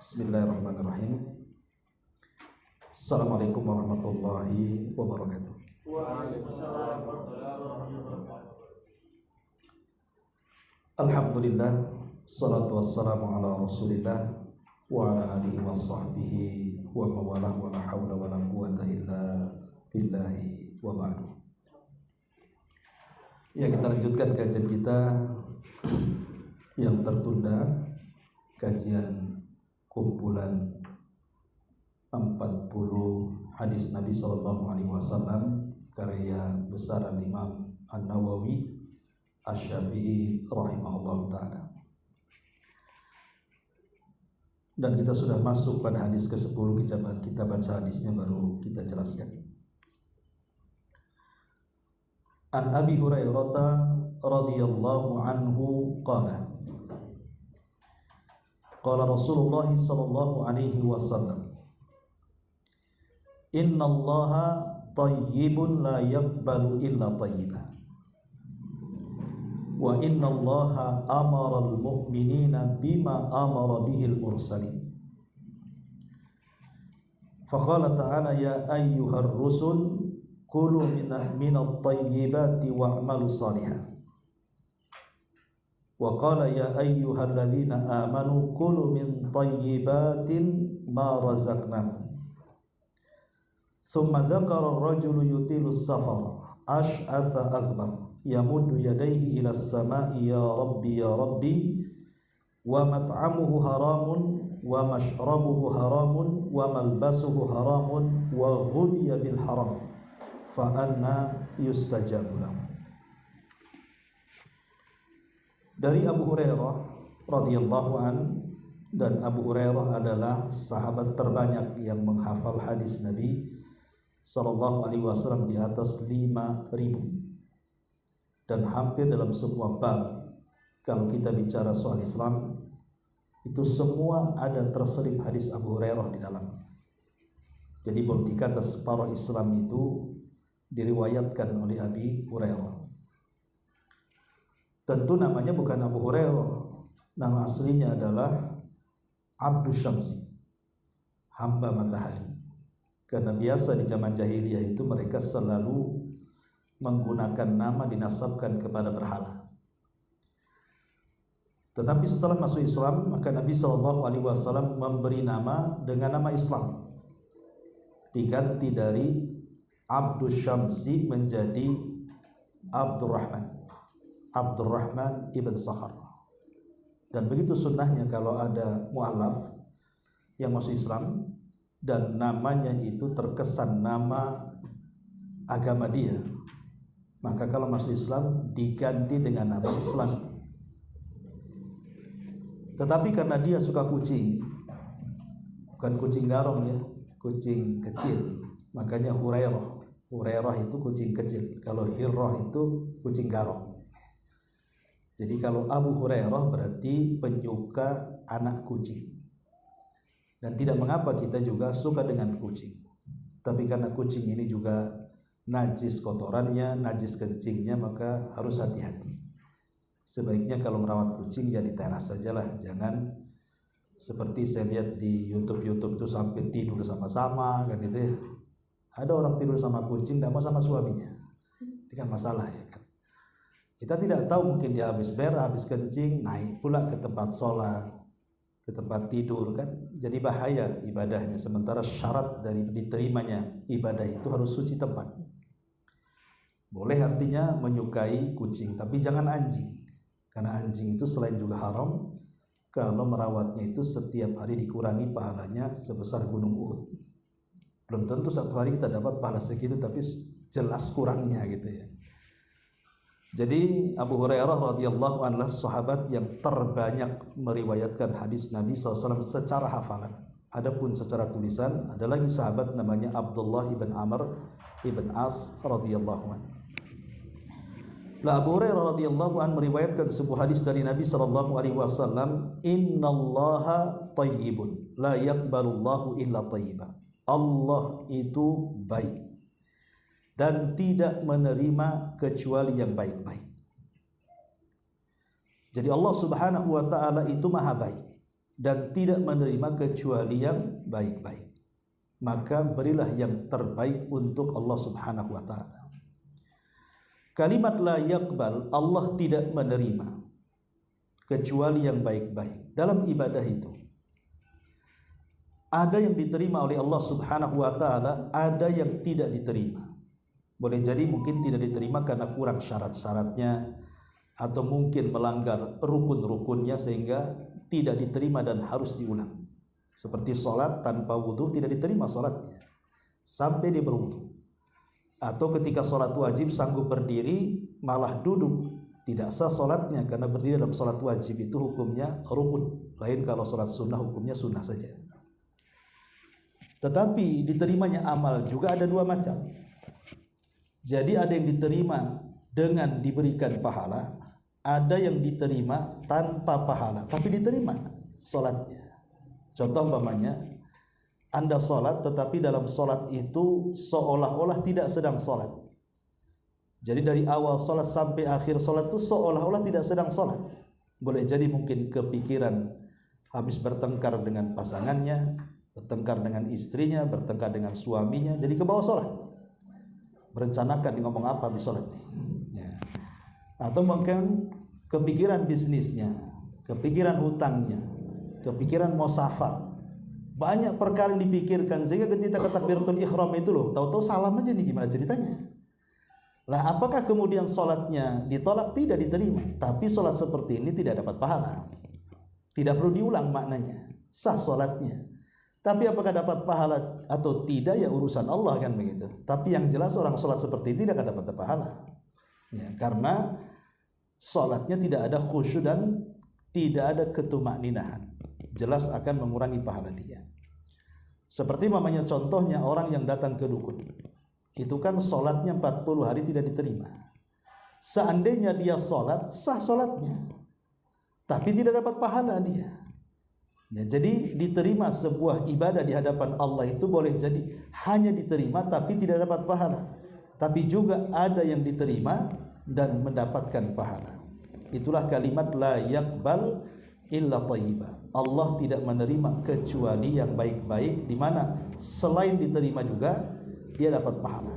Bismillahirrahmanirrahim. Assalamualaikum warahmatullahi wabarakatuh. Waalaikumsalam warahmatullahi wabarakatuh. Alhamdulillah, salatu wassalamu ala rasulillah wa ala alihi wa sahbihi wa mawalah wa la hawla wa la quwata illa billahi wa ba'du. Ya, kita lanjutkan kajian kita yang tertunda, kajian kumpulan 40 hadis Nabi SAW karya besar Imam An-Nawawi Asy-Syafi'i rahimahullah ta'ala. Dan kita sudah masuk pada hadis ke-10. Kita baca hadisnya baru kita jelaskan. An Abi Hurairah radhiyallahu anhu qala qala Rasulullah sallallahu alaihi wasallam, innallaha tayyibun la yaqbalu illa tayyiban wa innallaha amara al-mu'minina bima amara bihil mursalin. Faqala ta'ala ya ayyuhar rusul kulu minat tayyibati wa'malu salihan. Wa qala ya ayyuhalladzina amanu kulu min tayyibatin ma razaqnakum. Thumma dzakara ar-rajulu yutilu as-safara ash'atha akbar yamuddu yadayhi ila as-sama'i ya rabbi wa mat'amuhu haramun wa mashrabuhu haramun wa malbasuhu haramun wa ghudiya bil haram fa anna yustajabu lahu. Dari Abu Hurairah radhiyallahu an, dan Abu Hurairah adalah sahabat terbanyak yang menghafal hadis Nabi sallallahu alaihi wasallam di atas 5.000. Dan hampir dalam semua bab kalau kita bicara soal Islam itu semua ada terselip hadis Abu Hurairah di dalamnya. Jadi boleh dikata separuh Islam itu diriwayatkan oleh Abi Hurairah. Tentu namanya bukan Abu Hurairah, nama aslinya adalah Abdus Syamsi, hamba matahari. Karena biasa di zaman jahiliyah itu mereka selalu menggunakan nama dinasabkan kepada berhala. Tetapi setelah masuk Islam, maka Nabi SAW memberi nama dengan nama Islam, diganti dari Abdus Syamsi menjadi Abdurrahman ibn Sakhar. Dan begitu sunnahnya kalau ada mu'alaf yang masuk Islam dan namanya itu terkesan nama agama dia, maka kalau masuk Islam diganti dengan nama Islam. Tetapi karena dia suka kucing, bukan kucing garong ya, kucing kecil, makanya Hurairah itu kucing kecil. Kalau Hirrah itu kucing garong. Jadi kalau Abu Hurairah berarti penyuka anak kucing. Dan tidak mengapa kita juga suka dengan kucing. Tapi karena kucing ini juga najis kotorannya, najis kencingnya, maka harus hati-hati. Sebaiknya kalau merawat kucing ya di teras sajalah, jangan seperti saya lihat di YouTube itu sampai tidur sama-sama kan itu ya. Ada orang tidur sama kucing tidak mau sama suaminya. Ini kan masalah ya kan. Kita tidak tahu, mungkin dia habis berak, habis kencing, naik pula ke tempat sholat, ke tempat tidur kan. Jadi bahaya ibadahnya. Sementara syarat dari diterimanya ibadah itu harus suci tempat. Boleh artinya menyukai kucing, tapi jangan anjing. Karena anjing itu selain juga haram, kalau merawatnya itu setiap hari dikurangi pahalanya sebesar gunung Uhud. Belum tentu satu hari kita dapat pahala segitu, tapi jelas kurangnya gitu ya. Jadi Abu Hurairah radhiyallahu anhu sahabat yang terbanyak meriwayatkan hadis Nabi SAW secara hafalan. Adapun secara tulisan ada lagi sahabat namanya Abdullah ibn Amr ibn As radhiyallahu anhu. Abu Hurairah radhiyallahu anhu meriwayatkan sebuah hadis dari Nabi sallallahu alaihi wasallam, innallaha tayyibun la yaqbalullahu illa tayyiban. Allah itu baik dan tidak menerima kecuali yang baik-baik. Jadi Allah Subhanahu wa taala itu maha baik dan tidak menerima kecuali yang baik-baik. Maka berilah yang terbaik untuk Allah Subhanahu wa taala. Kalimat la yaqbal, Allah tidak menerima kecuali yang baik-baik. Dalam ibadah itu ada yang diterima oleh Allah Subhanahu wa taala, ada yang tidak diterima. Boleh jadi mungkin tidak diterima karena kurang syarat-syaratnya, atau mungkin melanggar rukun-rukunnya sehingga tidak diterima dan harus diulang. Seperti sholat tanpa wudhu tidak diterima sholatnya sampai dia berwudhu. Atau ketika sholat wajib sanggup berdiri malah duduk, tidak sah sholatnya karena berdiri dalam sholat wajib itu hukumnya rukun. Lain kalau sholat sunnah hukumnya sunnah saja. Tetapi diterimanya amal juga ada dua macam. Jadi ada yang diterima dengan diberikan pahala, ada yang diterima tanpa pahala tapi diterima sholatnya. Contoh umpamanya, Anda sholat tetapi dalam sholat itu seolah-olah tidak sedang sholat. Jadi dari awal sholat sampai akhir sholat itu seolah-olah tidak sedang sholat. Boleh jadi mungkin kepikiran habis bertengkar dengan pasangannya, bertengkar dengan istrinya, bertengkar dengan suaminya, jadi ke bawah sholat. Berencanakan ngomong apa di sholat ya. Atau mungkin kepikiran bisnisnya, kepikiran hutangnya, kepikiran mau safar, banyak perkara yang dipikirkan sehingga ketika takbiratul ihram itu loh, tahu-tahu salam aja nih, gimana ceritanya? Lah apakah kemudian sholatnya ditolak? Tidak diterima. Tapi sholat seperti ini tidak dapat pahala, tidak perlu diulang maknanya, sah sholatnya. Tapi apakah dapat pahala atau tidak ya urusan Allah kan begitu. Tapi yang jelas orang sholat seperti ini tidak akan dapat pahala ya, karena sholatnya tidak ada khusyuk dan tidak ada ketumakninahan, jelas akan mengurangi pahala dia. Seperti mamanya contohnya orang yang datang ke dukun, itu kan sholatnya 40 hari tidak diterima. Seandainya dia sholat, sah sholatnya, tapi tidak dapat pahala dia ya. Jadi diterima sebuah ibadah di hadapan Allah itu boleh jadi hanya diterima tapi tidak dapat pahala, tapi juga ada yang diterima dan mendapatkan pahala. Itulah kalimat la yaqbal illa thayyiba. Allah tidak menerima kecuali yang baik-baik, di mana selain diterima juga dia dapat pahala.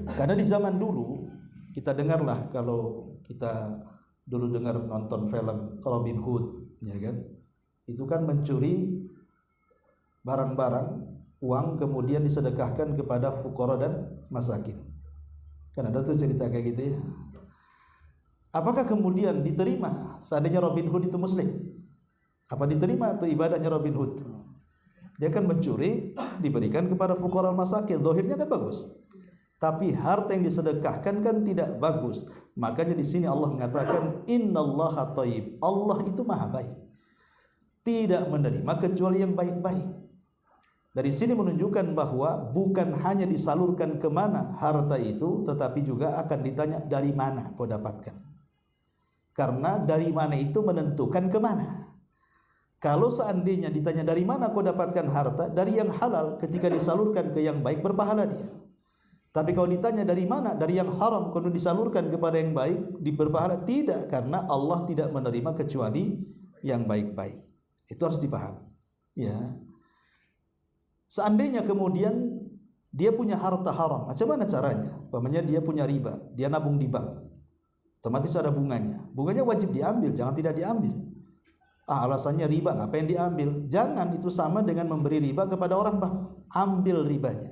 Karena di zaman dulu kita dengarlah, kalau kita dulu dengar nonton film Robin Hood ya kan, itu kan mencuri barang-barang uang kemudian disedekahkan kepada fuqara dan masakin. Kan ada tuh cerita kayak gitu ya. Apakah kemudian diterima seandainya Robin Hood itu muslim? Apa diterima tuh ibadahnya Robin Hood? Dia kan mencuri, diberikan kepada fuqara masakin, zahirnya kan bagus. Tapi harta yang disedekahkan kan tidak bagus. Makanya di sini Allah mengatakan innallaha thayyib. Allah itu maha baik, tidak menerima kecuali yang baik-baik. Dari sini menunjukkan bahwa bukan hanya disalurkan kemana harta itu, tetapi juga akan ditanya dari mana kau dapatkan. Karena dari mana itu menentukan kemana. Kalau seandainya ditanya dari mana kau dapatkan harta, dari yang halal, ketika disalurkan ke yang baik berpahala dia. Tapi kalau ditanya dari mana, dari yang haram, kalau disalurkan kepada yang baik berpahala tidak, karena Allah tidak menerima kecuali yang baik-baik. Itu harus dipahami ya. Seandainya kemudian dia punya harta haram, macam mana caranya? Umpamanya dia punya riba, dia nabung di bank, otomatis ada bunganya. Bunganya wajib diambil, jangan tidak diambil. Alasannya riba, ngapain diambil? Jangan, itu sama dengan memberi riba kepada orang bank. Ambil ribanya.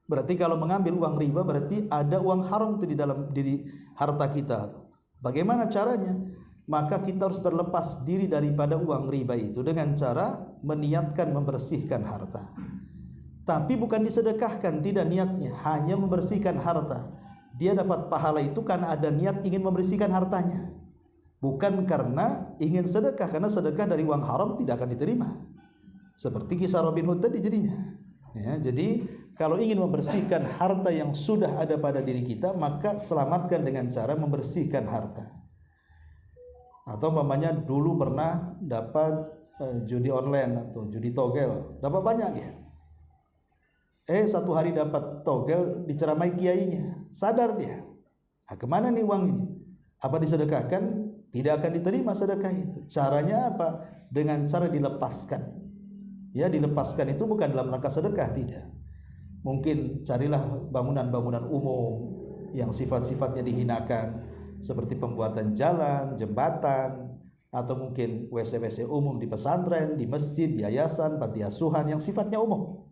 Berarti kalau mengambil uang riba berarti ada uang haram itu di dalam diri harta kita. Bagaimana caranya? Maka kita harus berlepas diri daripada uang riba itu dengan cara meniatkan membersihkan harta. Tapi bukan disedekahkan, tidak niatnya, hanya membersihkan harta. Dia dapat pahala itu karena ada niat ingin membersihkan hartanya, bukan karena ingin sedekah, karena sedekah dari uang haram tidak akan diterima. Seperti kisah Robin Hood tadi jadinya ya. Jadi kalau ingin membersihkan harta yang sudah ada pada diri kita, maka selamatkan dengan cara membersihkan harta. Atau umpamanya dulu pernah dapat judi online atau judi togel, dapat banyak dia. Satu hari dapat togel, diceramai kiainya, sadar dia, kemana nih uang ini? Apa disedekahkan? Tidak akan diterima sedekah itu. Caranya apa? dengan cara dilepaskan. Ya, dilepaskan itu bukan dalam rangka sedekah, tidak. Mungkin carilah bangunan-bangunan umum yang sifat-sifatnya dihinakan, seperti pembuatan jalan, jembatan, atau mungkin WC-WC umum di pesantren, di masjid, di yayasan, panti asuhan yang sifatnya umum.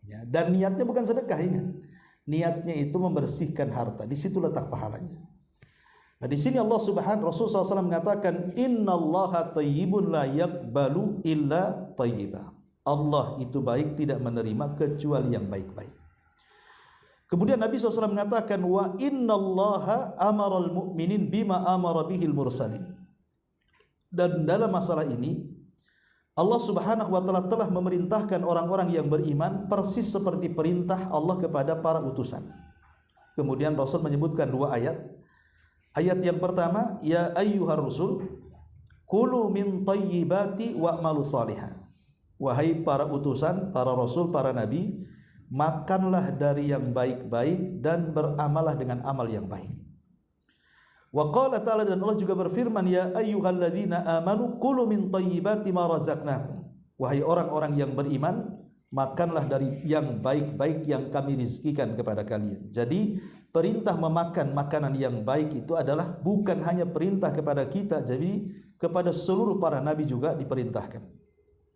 Ya, dan niatnya bukan sedekah, ingat. Niatnya itu membersihkan harta. Di situ letak pahalanya. Nah, di sini Rasulullah SAW mengatakan, Innallaha thayyibun la yaqbalu illa thayyiba. Allah itu baik, tidak menerima kecuali yang baik-baik. Kemudian Nabi SAW mengatakan, wa innallaha amaral mu'minin bima amara bihil mursalin. Dan dalam masalah ini Allah Subhanahu wa taala telah memerintahkan orang-orang yang beriman persis seperti perintah Allah kepada para utusan. Kemudian Rasul menyebutkan dua ayat. Ayat yang pertama, ya ayyuhar rusul kulu min thayyibati wa'malu salihah. Wahai para utusan, para rasul, para nabi, makanlah dari yang baik-baik dan beramalah dengan amal yang baik. Wa qala ta'ala, dan Allah juga berfirman, ya ayyuhalladzina amanu kulu min thayyibati ma razaqnakum. Wahai orang-orang yang beriman, makanlah dari yang baik-baik yang kami rizkikan kepada kalian. Jadi perintah memakan makanan yang baik itu adalah bukan hanya perintah kepada kita, jadi kepada seluruh para nabi juga diperintahkan.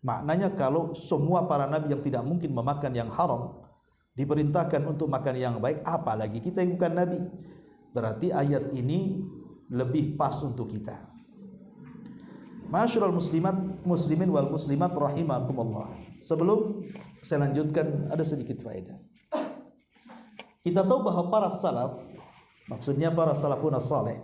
Maknanya kalau semua para nabi yang tidak mungkin memakan yang haram diperintahkan untuk makan yang baik, apalagi kita yang bukan nabi. Berarti ayat ini lebih pas untuk kita. Ma'asyiral muslimin wal muslimat rahimakumullah. Sebelum saya lanjutkan, ada sedikit faedah. Kita tahu bahwa para salaf, maksudnya para salafun as-saleh,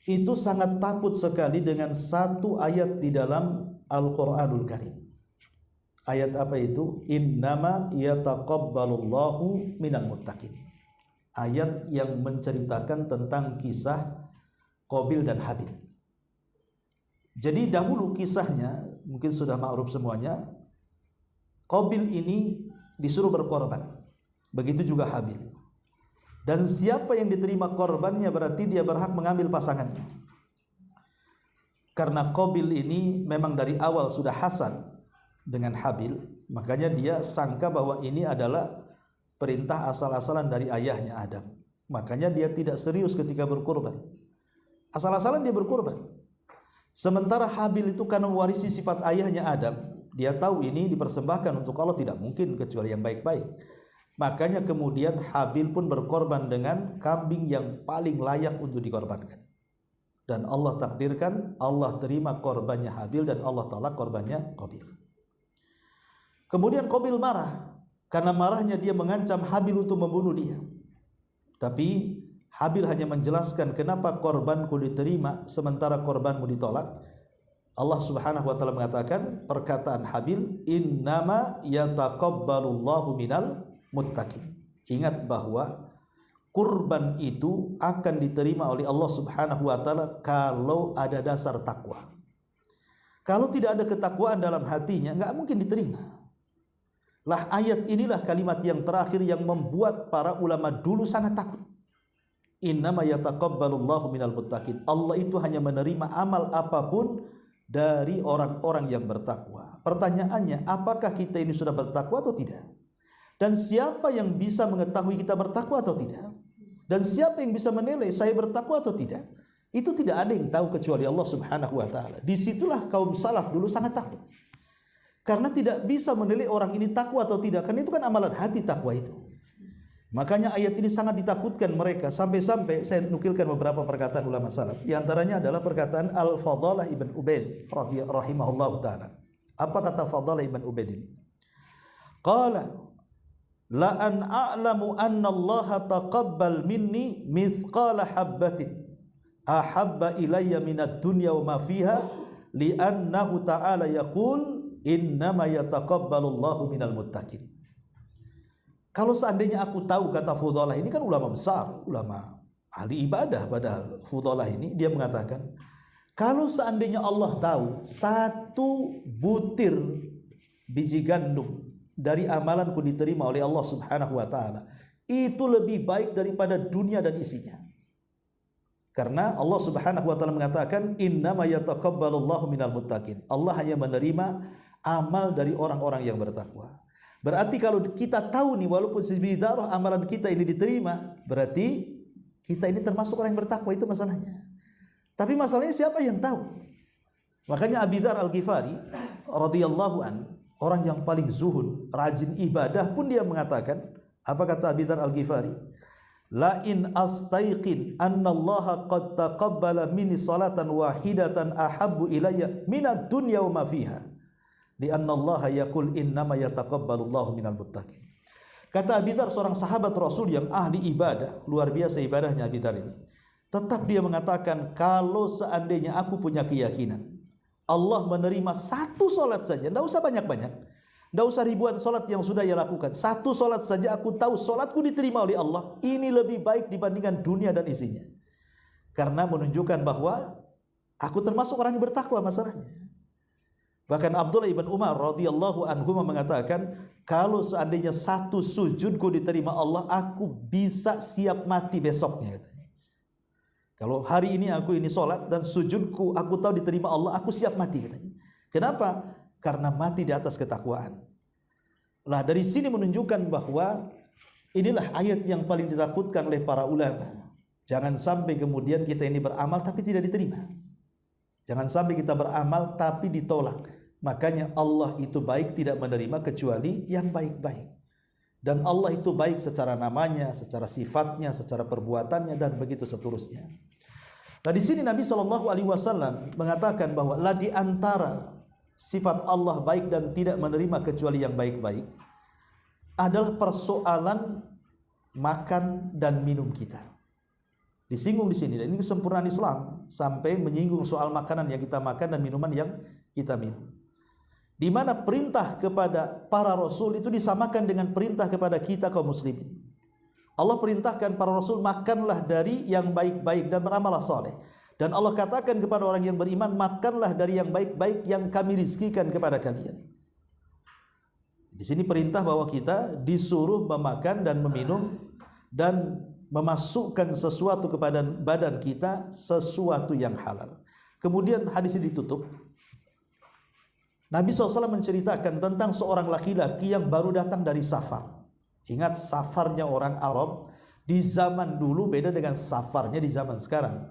itu sangat takut sekali dengan satu ayat di dalam Al-Qur'anul Karim. Ayat apa itu? Innama yataqabbalullahu minal muttaqin. Ayat yang menceritakan tentang kisah Qabil dan Habil. Jadi dahulu kisahnya, mungkin sudah ma'ruf semuanya, Qabil ini disuruh berkorban. Begitu juga Habil. Dan siapa yang diterima korbannya berarti dia berhak mengambil pasangannya. Karena Qabil ini memang dari awal sudah hasad dengan Habil, makanya dia sangka bahwa ini adalah perintah asal-asalan dari ayahnya Adam. Makanya dia tidak serius ketika berkorban. Asal-asalan dia berkorban. Sementara Habil itu karena mewarisi sifat ayahnya Adam, dia tahu ini dipersembahkan untuk Allah, tidak mungkin kecuali yang baik-baik. Makanya kemudian Habil pun berkorban dengan kambing yang paling layak untuk dikorbankan. Dan Allah takdirkan, Allah terima korbannya Habil dan Allah tolak korbannya Qabil. Kemudian Qabil marah. Karena marahnya dia mengancam Habil untuk membunuh dia. Tapi Habil hanya menjelaskan, kenapa korbanku diterima sementara korbanmu ditolak. Allah Subhanahu wa taala mengatakan perkataan Habil, innama yataqabbalullahu minal muttaqin. Ingat bahwa kurban itu akan diterima oleh Allah Subhanahu wa taala kalau ada dasar takwa. Kalau tidak ada ketakwaan dalam hatinya, enggak mungkin diterima. Lah ayat inilah kalimat yang terakhir yang membuat para ulama dulu sangat takut. Innama yataqabbalullahu minal muttaqin. Allah itu hanya menerima amal apapun dari orang-orang yang bertakwa. Pertanyaannya, apakah kita ini sudah bertakwa atau tidak? Dan siapa yang bisa mengetahui kita bertakwa atau tidak? Dan siapa yang bisa menilai saya bertakwa atau tidak? Itu tidak ada yang tahu kecuali Allah Subhanahu wa taala. Disitulah kaum salaf dulu sangat takut. Karena tidak bisa menilai orang ini takwa atau tidak, karena itu kan amalan hati takwa itu. Makanya ayat ini sangat ditakutkan mereka, sampai-sampai saya nukilkan beberapa perkataan ulama salaf. Di antaranya adalah perkataan Al-Fadalah ibn Ubaid rahimahullahu taala. Apa kata Fadalah ibn Ubaid ini? Qala la an a'lamu anna Allah taqabbal minni mithqala habbatin ahabba ilayya minad dunya wa ma fiha li'annahu ta'ala yaqul innama yataqabbalullahu minal muttaqin. Kalau seandainya aku tahu, kata Fudalah ini kan ulama besar, ulama ahli ibadah, padahal Fudalah ini dia mengatakan, kalau seandainya Allah tahu satu butir biji gandum dari amalanku diterima oleh Allah Subhanahu wa taala, itu lebih baik daripada dunia dan isinya. Karena Allah Subhanahu wa taala mengatakan innama yataqabbalullahu minal muttaqin. Allah hanya menerima amal dari orang-orang yang bertakwa. Berarti kalau kita tahu nih walaupun sebidarah amalan kita ini diterima, berarti kita ini termasuk orang yang bertakwa, itu masalahnya. Tapi masalahnya siapa yang tahu? Makanya Abi Dzar Al-Ghifari radhiyallahu an, orang yang paling zuhud, rajin ibadah pun dia mengatakan, apa kata Abi Dzar Al-Ghifari? La in astaiqin annallaha qad taqabbala minni salatan wahidatan ahabbu ilayya minad dunya wa ma fiha. Li annallaha yaqul innama yataqabbalullahu minal muttaqin. Kata Abi Dzar, seorang sahabat Rasul yang ahli ibadah, luar biasa ibadahnya Abi Dzar ini. Tetap dia mengatakan, kalau seandainya aku punya keyakinan Allah menerima satu solat saja, tidak usah banyak-banyak, tidak usah ribuan solat yang sudah ia lakukan, satu solat saja aku tahu solatku diterima oleh Allah, ini lebih baik dibandingkan dunia dan isinya. Karena menunjukkan bahwa aku termasuk orang yang bertakwa masalahnya. Bahkan Abdullah ibn Umar radhiyallahu anhu mengatakan, kalau seandainya satu sujudku diterima Allah, aku bisa siap mati besoknya. Kalau hari ini aku ini sholat dan sujudku aku tahu diterima Allah, aku siap mati katanya. Kenapa? Karena mati di atas ketakwaan. Lah dari sini menunjukkan bahwa inilah ayat yang paling ditakutkan oleh para ulama. Jangan sampai kemudian kita ini beramal tapi tidak diterima. Jangan sampai kita beramal tapi ditolak. Makanya Allah itu baik tidak menerima kecuali yang baik-baik. Dan Allah itu baik secara namanya, secara sifatnya, secara perbuatannya, dan begitu seterusnya. Nah di sini Nabi SAW mengatakan bahwa lah di antara sifat Allah baik dan tidak menerima kecuali yang baik-baik adalah persoalan makan dan minum kita. Disinggung di sini, dan ini kesempurnaan Islam sampai menyinggung soal makanan yang kita makan dan minuman yang kita minum. Di mana perintah kepada para rasul itu disamakan dengan perintah kepada kita kaum muslimin. Allah perintahkan para rasul, makanlah dari yang baik-baik dan beramalah saleh. Dan Allah katakan kepada orang yang beriman, makanlah dari yang baik-baik yang kami rizkikan kepada kalian. Di sini perintah bahwa kita disuruh memakan dan meminum dan memasukkan sesuatu kepada badan kita, sesuatu yang halal. Kemudian hadis ini ditutup. Nabi SAW menceritakan tentang seorang laki-laki yang baru datang dari safar. Ingat, safarnya orang Arab di zaman dulu beda dengan safarnya di zaman sekarang.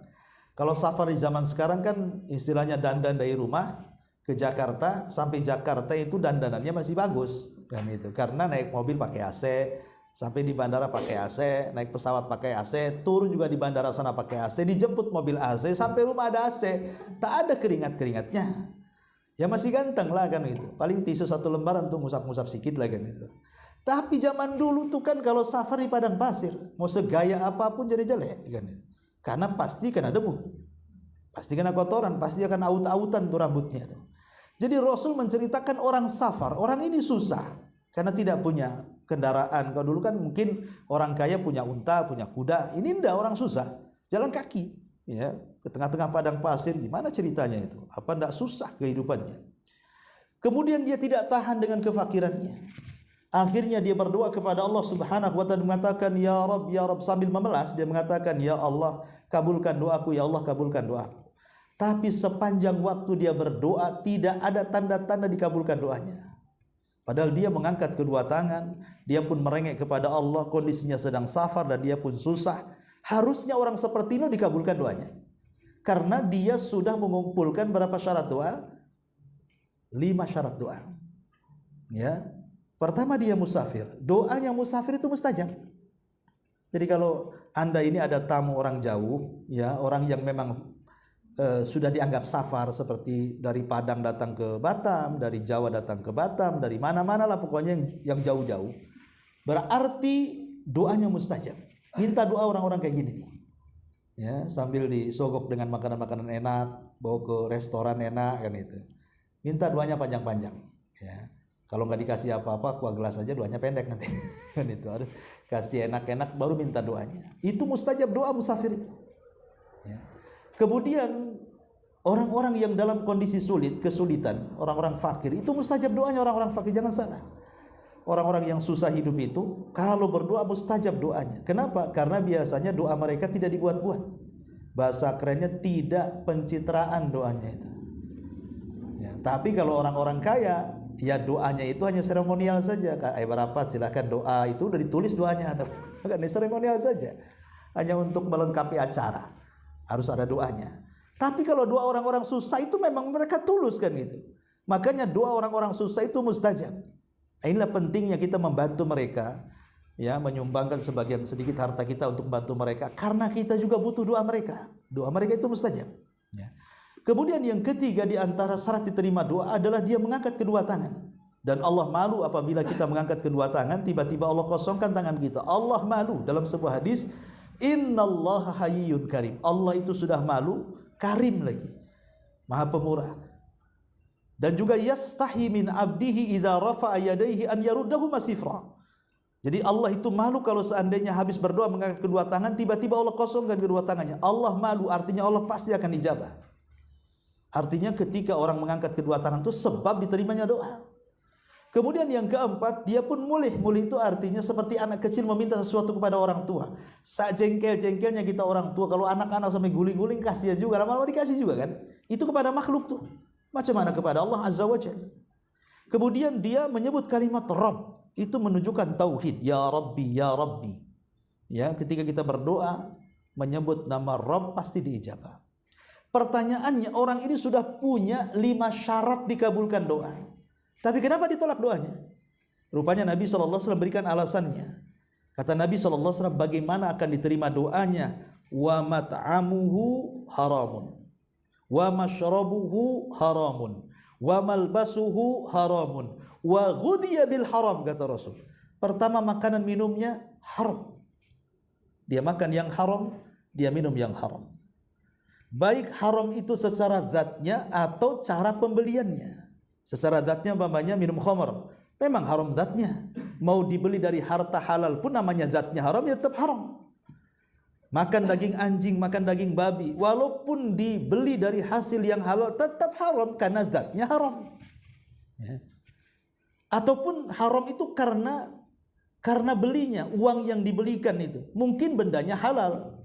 Kalau safar di zaman sekarang kan istilahnya dandan dari rumah ke Jakarta, sampai Jakarta itu dandanannya masih bagus kan itu. Karena naik mobil pakai AC, sampai di bandara pakai AC, naik pesawat pakai AC, turun juga di bandara sana pakai AC, dijemput mobil AC, sampai rumah ada AC, tak ada keringat-keringatnya. Ya masih ganteng lah kan itu. Paling tisu satu lembar untuk ngusap-ngusap sikit lah kan itu. Tapi zaman dulu tuh kan kalau safari padang pasir, mau segaya apapun jadi jelek kan itu. Karena pasti kena debu, pasti kena kotoran, pasti akan aut-autan tuh rambutnya tuh. Jadi Rasul menceritakan orang safar, orang ini susah karena tidak punya kendaraan. Kalau dulu kan mungkin orang kaya punya unta, punya kuda. Ini ndak, orang susah, jalan kaki, ya, ke tengah-tengah padang pasir. Gimana ceritanya itu? Apa ndak susah kehidupannya? Kemudian dia tidak tahan dengan kefakirannya. Akhirnya dia berdoa kepada Allah Subhanahu wa taala, mengatakan ya Rabb, sambil memelas dia mengatakan, ya Allah, kabulkan doaku, ya Allah, kabulkan doaku. Tapi sepanjang waktu dia berdoa tidak ada tanda-tanda dikabulkan doanya. Padahal dia mengangkat kedua tangan, dia pun merengek kepada Allah, kondisinya sedang safar dan dia pun susah. Harusnya orang seperti ini dikabulkan doanya. Karena dia sudah mengumpulkan berapa syarat doa? 5 syarat doa. Ya. Pertama, dia musafir. Doanya musafir itu mustajab. Jadi kalau Anda ini ada tamu orang jauh, ya, orang yang memang sudah dianggap safar, seperti dari Padang datang ke Batam, dari Jawa datang ke Batam, dari mana-mana lah pokoknya yang jauh-jauh, berarti doanya mustajab. Minta doa orang-orang kayak gini nih, ya, sambil disogok dengan makanan-makanan enak, bawa ke restoran enak kan itu. Minta doanya panjang-panjang, ya. Kalau nggak dikasih apa-apa, kuah gelas aja doanya pendek nanti. Kan itu harus kasih enak-enak baru minta doanya. Itu mustajab doa musafir itu. Ya. Kemudian orang-orang yang dalam kondisi sulit, kesulitan, orang-orang fakir, itu mustajab doanya orang-orang fakir, jangan salah. Orang-orang yang susah hidup itu kalau berdoa mustajab doanya. Kenapa? Karena biasanya doa mereka tidak dibuat-buat. Bahasa kerennya tidak pencitraan doanya itu. Ya, tapi kalau orang-orang kaya, ya doanya itu hanya seremonial saja. Berapa silakan doa itu udah ditulis doanya atau bukan seremonial saja. Hanya untuk melengkapi acara. Harus ada doanya. Tapi kalau doa orang-orang susah itu memang mereka tulus kan gitu. Makanya doa orang-orang susah itu mustajab. Inilah pentingnya kita membantu mereka, ya, menyumbangkan sebagian sedikit harta kita untuk membantu mereka karena kita juga butuh doa mereka. Doa mereka itu mustajab, ya. Kemudian yang ketiga di antara syarat diterima doa adalah dia mengangkat kedua tangan. Dan Allah malu apabila kita mengangkat kedua tangan tiba-tiba Allah kosongkan tangan kita. Allah malu dalam sebuah hadis, innallaha hayyun karim. Allah itu sudah malu, karim lagi, Maha Pemurah. Dan juga yastahi min abdihi idza rafa'a yadayhi an yaruddahu masifra. Jadi Allah itu malu kalau seandainya habis berdoa mengangkat kedua tangan tiba-tiba Allah kosongkan kedua tangannya. Allah malu, artinya Allah pasti akan ijabah. Artinya ketika orang mengangkat kedua tangan itu sebab diterimanya doa. Kemudian yang keempat, dia pun mulih. Mulih itu artinya seperti anak kecil meminta sesuatu kepada orang tua. Sajengkel-jengkelnya kita orang tua, kalau anak-anak sampai guling-guling kasihan juga, lama-lama dikasih juga kan. Itu kepada makhluk tuh. Macam mana kepada Allah Azza wa Jalla. Kemudian dia menyebut kalimat Rabb, itu menunjukkan tauhid. Ya Rabbi, ya Rabbi. Ya, ketika kita berdoa menyebut nama Rabb pasti diijabah. Pertanyaannya, orang ini sudah punya 5 syarat dikabulkan doa. Tapi kenapa ditolak doanya? Rupanya Nabi SAW berikan alasannya. Kata Nabi SAW, bagaimana akan diterima doanya? Wa mat'amuhu haramun, wa mashrabuhu haramun, wa malbasuhu haramun, wa ghudhiya bil haram, kata Rasul. Pertama, makanan minumnya haram. Dia makan yang haram, dia minum yang haram. Baik haram itu secara zatnya atau cara pembeliannya. Secara zatnya umpamanya minum khamr, memang haram zatnya. Mau dibeli dari harta halal pun namanya zatnya haram, ya tetap haram. Makan daging anjing, makan daging babi, walaupun dibeli dari hasil yang halal tetap haram karena zatnya haram, ya. Ataupun haram itu karena belinya, uang yang dibelikan itu mungkin bendanya halal.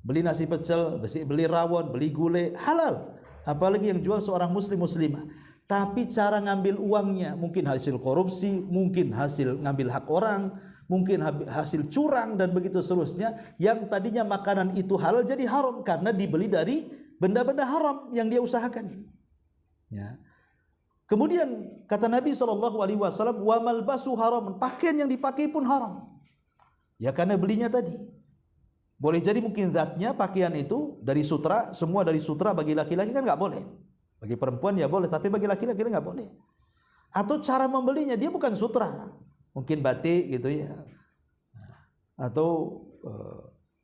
Beli nasi pecel, beli rawon, beli gulai, halal. Apalagi yang jual seorang muslimah. Tapi cara ngambil uangnya mungkin hasil korupsi, mungkin hasil ngambil hak orang, mungkin hasil curang dan begitu seterusnya. Yang tadinya makanan itu halal jadi haram karena dibeli dari benda-benda haram yang dia usahakan. Ya. Kemudian kata Nabi SAW, wa malbasu haram, pakaian yang dipakai pun haram. Ya karena belinya tadi. Boleh jadi mungkin zatnya pakaian itu dari sutra, semua dari sutra, bagi laki-laki kan nggak boleh. Bagi perempuan ya boleh, tapi bagi laki-laki nggak boleh. Atau cara membelinya dia bukan sutra, mungkin batik gitu ya, atau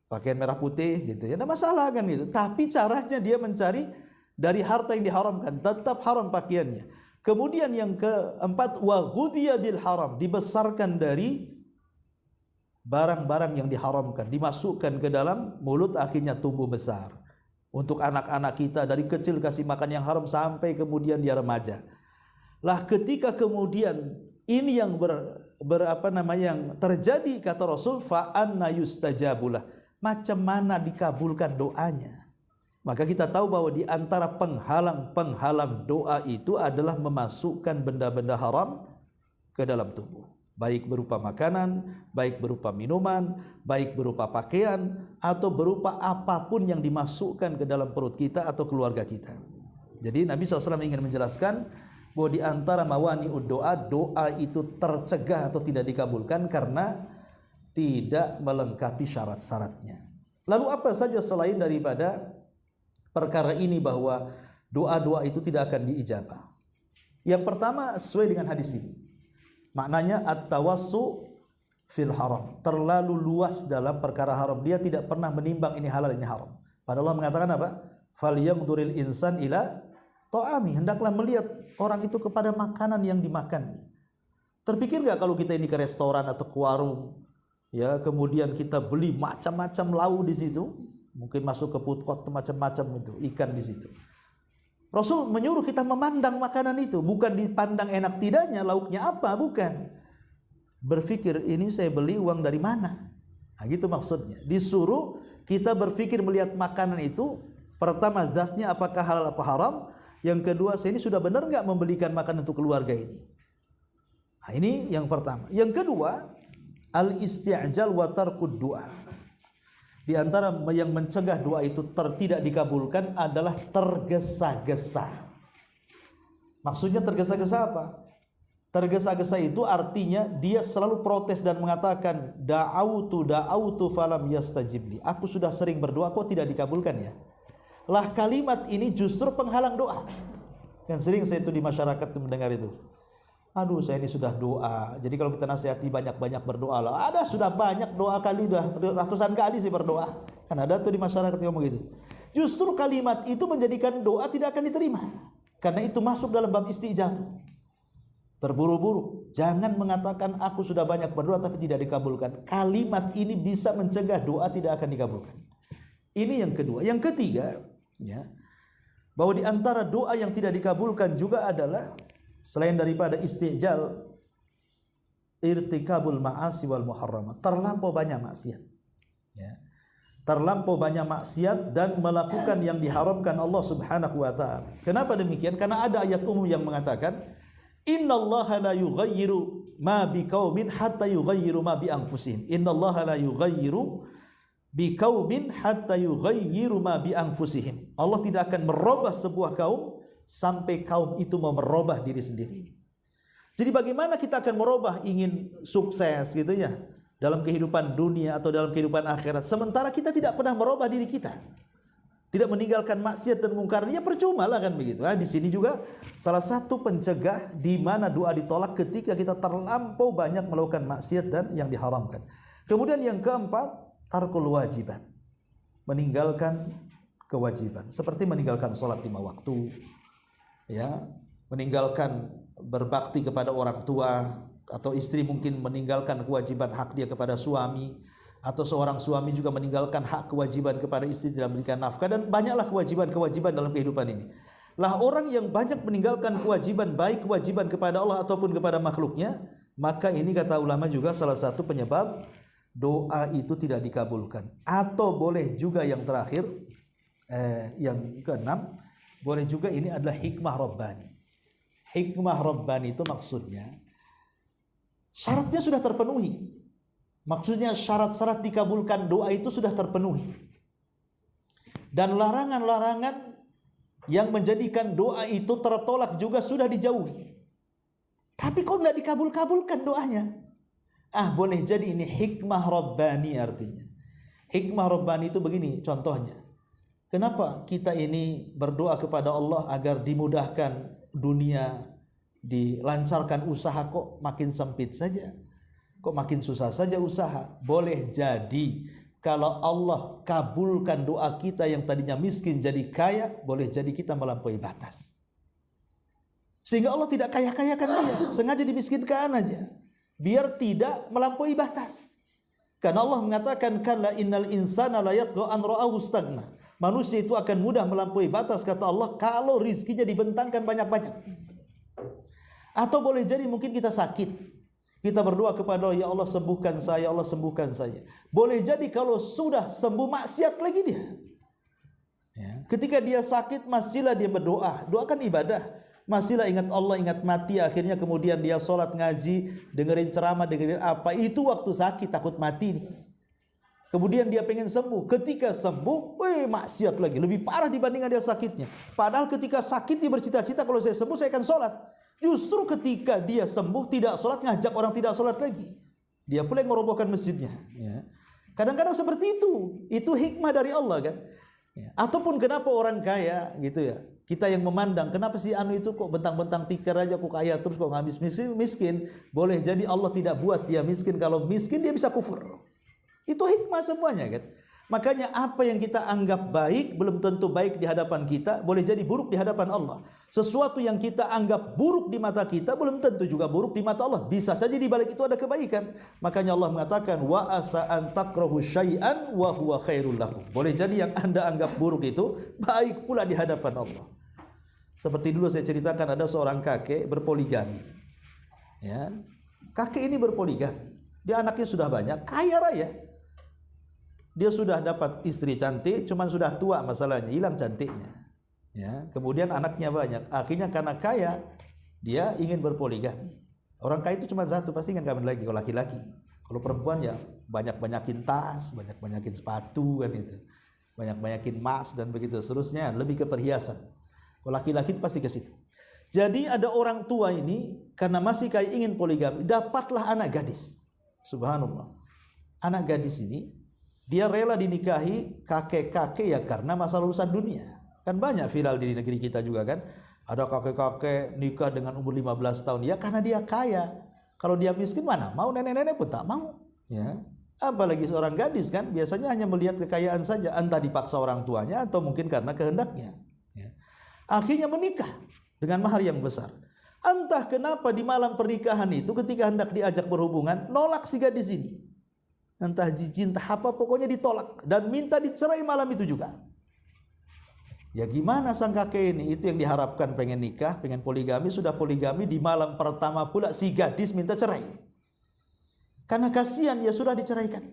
pakaian merah putih gitu ya, ada masalah kan gitu. Tapi caranya dia mencari dari harta yang diharamkan, tetap haram pakaiannya. Kemudian yang keempat, wa ghudhiya bil haram, dibesarkan dari barang-barang yang diharamkan, dimasukkan ke dalam mulut akhirnya tumbuh besar. Untuk anak-anak kita dari kecil kasih makan yang haram sampai kemudian dia remaja. Lah ketika kemudian ini yang yang terjadi, kata Rasul, fa anna yustajabulah, macam mana dikabulkan doanya? Maka kita tahu bahwa di antara penghalang doa itu adalah memasukkan benda-benda haram ke dalam tubuh. Baik berupa makanan, baik berupa minuman, baik berupa pakaian, atau berupa apapun yang dimasukkan ke dalam perut kita atau keluarga kita. Jadi Nabi SAW ingin menjelaskan bahwa di antara mawani'ud doa, doa itu tercegah atau tidak dikabulkan karena tidak melengkapi syarat-syaratnya. Lalu apa saja selain daripada perkara ini bahwa doa-doa itu tidak akan diijabah? Yang pertama sesuai dengan hadis ini. Maknanya at-tawassu fil haram, terlalu luas dalam perkara haram. Dia tidak pernah menimbang ini halal ini haram. Padahal Allah mengatakan apa? Falyanzuril insan ila ta'ami, hendaklah melihat orang itu kepada makanan yang dimakan. Terpikir enggak kalau kita ini ke restoran atau ke warung, ya, kemudian kita beli macam-macam lauk di situ, mungkin masuk ke food court macam-macam itu ikan di situ. Rasul menyuruh kita memandang makanan itu, bukan dipandang enak tidaknya, lauknya apa, bukan. Berpikir ini saya beli uang dari mana. Nah, gitu maksudnya. Disuruh kita berpikir melihat makanan itu, pertama zatnya apakah halal apa haram, yang kedua saya ini sudah benar nggak membelikan makanan untuk keluarga ini. Nah, ini yang pertama. Yang kedua, al-isti'jal wa tarkud du'a. Di antara yang mencegah doa itu tidak dikabulkan adalah tergesa-gesa. Maksudnya tergesa-gesa apa? Tergesa-gesa itu artinya dia selalu protes dan mengatakan da'autu falam yastajibli. Aku sudah sering berdoa kok tidak dikabulkan ya. Lah kalimat ini justru penghalang doa. Yang sering saya itu di masyarakat mendengar itu. Aduh, saya ini sudah doa. Jadi kalau kita nasihati banyak-banyak berdoa lah. Ada sudah banyak doa kali, udah ratusan kali saya berdoa. Kan ada tuh di masyarakat yang ngomong gitu. Justru kalimat itu menjadikan doa tidak akan diterima. Karena itu masuk dalam bab istijal. Terburu-buru. Jangan mengatakan aku sudah banyak berdoa tapi tidak dikabulkan. Kalimat ini bisa mencegah doa tidak akan dikabulkan. Ini yang kedua. Yang ketiga, ya, bahwa di antara doa yang tidak dikabulkan juga adalah selain daripada istijal, irtikabul ma'asi wal muharramat, terlampau banyak maksiat, ya. Terlampau banyak maksiat dan melakukan yang diharamkan Allah Subhanahu wa taala. Kenapa demikian? Karena ada ayat umum yang mengatakan innallaha la yughayyiru ma biqaumin hatta yughayyiru ma bi anfusihim. Innallaha la yughayyiru biqaumin hatta yughayyiru ma bi anfusihim. Allah tidak akan merubah sebuah kaum sampai kaum itu mau merubah diri sendiri. Jadi bagaimana kita akan merubah, ingin sukses gitu ya dalam kehidupan dunia atau dalam kehidupan akhirat, sementara kita tidak pernah merubah diri kita, tidak meninggalkan maksiat dan mungkar, ya percuma lah kan begitu. Di sini juga salah satu pencegah di mana doa ditolak ketika kita terlampau banyak melakukan maksiat dan yang diharamkan. Kemudian yang keempat, tarkul wajibat, meninggalkan kewajiban, seperti meninggalkan sholat 5 waktu, ya, meninggalkan berbakti kepada orang tua, atau istri mungkin meninggalkan kewajiban hak dia kepada suami, atau seorang suami juga meninggalkan hak kewajiban kepada istri dalam memberikan nafkah, dan banyaklah kewajiban-kewajiban dalam kehidupan ini. Lah orang yang banyak meninggalkan kewajiban, baik kewajiban kepada Allah ataupun kepada makhluknya, maka ini kata ulama juga salah satu penyebab doa itu tidak dikabulkan. Atau boleh juga yang terakhir, yang keenam, boleh juga ini adalah hikmah Rabbani. Hikmah Rabbani itu maksudnya syaratnya sudah terpenuhi. Maksudnya syarat-syarat dikabulkan doa itu sudah terpenuhi. Dan larangan-larangan yang menjadikan doa itu tertolak juga sudah dijauhi. Tapi kok tidak dikabul-kabulkan doanya? Boleh jadi ini hikmah Rabbani artinya. Hikmah Rabbani itu begini contohnya. Kenapa kita ini berdoa kepada Allah agar dimudahkan dunia, dilancarkan usaha, kok makin sempit saja? Kok makin susah saja usaha? Boleh jadi kalau Allah kabulkan doa kita yang tadinya miskin jadi kaya, boleh jadi kita melampaui batas. Sehingga Allah tidak kaya-kayakan dia, sengaja dimiskinkan aja, biar tidak melampaui batas. Karena Allah mengatakan kalla innal insana la yatgha an ra'ahu istaghna. Manusia itu akan mudah melampaui batas, kata Allah, kalau rizkinya dibentangkan banyak-banyak. Atau boleh jadi mungkin kita sakit, kita berdoa kepada Allah, ya Allah sembuhkan saya, Allah sembuhkan saya. Boleh jadi kalau sudah sembuh maksiat lagi dia. Ya. Ketika dia sakit masihlah dia berdoa, doakan ibadah. Masihlah ingat Allah, ingat mati, akhirnya kemudian dia sholat, ngaji, dengerin ceramah, dengerin apa, itu waktu sakit, takut mati nih. Kemudian dia pengen sembuh, ketika sembuh, maksiat lagi, lebih parah dibandingkan dia sakitnya. Padahal ketika sakit dia bercita-cita kalau saya sembuh saya akan sholat. Justru ketika dia sembuh tidak sholat, ngajak orang tidak sholat lagi. Dia pula yang merobohkan masjidnya. Ya. Kadang-kadang seperti itu hikmah dari Allah kan. Ya. Ataupun kenapa orang kaya gitu ya, kita yang memandang kenapa sih itu kok bentang-bentang tikar aja kok kaya terus kok nggak miskin. Boleh jadi Allah tidak buat dia miskin, kalau miskin dia bisa kufur. Itu hikmah semuanya kan. Makanya apa yang kita anggap baik belum tentu baik di hadapan kita, boleh jadi buruk di hadapan Allah. Sesuatu yang kita anggap buruk di mata kita belum tentu juga buruk di mata Allah. Bisa saja di balik itu ada kebaikan. Makanya Allah mengatakan wa asa an takrahu syai'an wa huwa khairul lakum. Boleh jadi yang Anda anggap buruk itu baik pula di hadapan Allah. Seperti dulu saya ceritakan ada seorang kakek berpoligami. Ya. Kakek ini berpoligami. Dia anaknya sudah banyak, kaya raya. dia sudah dapat istri cantik, cuman sudah tua masalahnya, hilang cantiknya. Ya, kemudian anaknya banyak. Akhirnya karena kaya, dia ingin berpoligami. Orang kaya itu cuma satu, pasti ingin kawin lagi kalau laki-laki. Kalau perempuan ya banyak-banyakin tas, banyak-banyakin sepatu kan itu. Banyak-banyakin emas dan begitu seterusnya, lebih ke perhiasan. Kalau laki-laki itu pasti ke situ. Jadi ada orang tua ini karena masih kaya ingin poligami, dapatlah anak gadis. Subhanallah. Anak gadis ini dia rela dinikahi kakek-kakek ya karena masalah urusan dunia. Kan banyak viral di negeri kita juga kan. Ada kakek-kakek nikah dengan umur 15 tahun ya karena dia kaya. Kalau dia miskin mana mau, nenek-nenek pun tak mau. Ya. Apalagi seorang gadis kan biasanya hanya melihat kekayaan saja, entah dipaksa orang tuanya atau mungkin karena kehendaknya. Ya. Akhirnya menikah dengan mahar yang besar. Entah kenapa di malam pernikahan itu ketika hendak diajak berhubungan, nolak si gadis ini. Entah jijik, entah apa, pokoknya ditolak dan minta dicerai malam itu juga. Ya gimana sang kakek ini? Itu yang diharapkan, pengen nikah, pengen poligami, sudah poligami, di malam pertama pula si gadis minta cerai. Karena kasihan ya sudah diceraikan.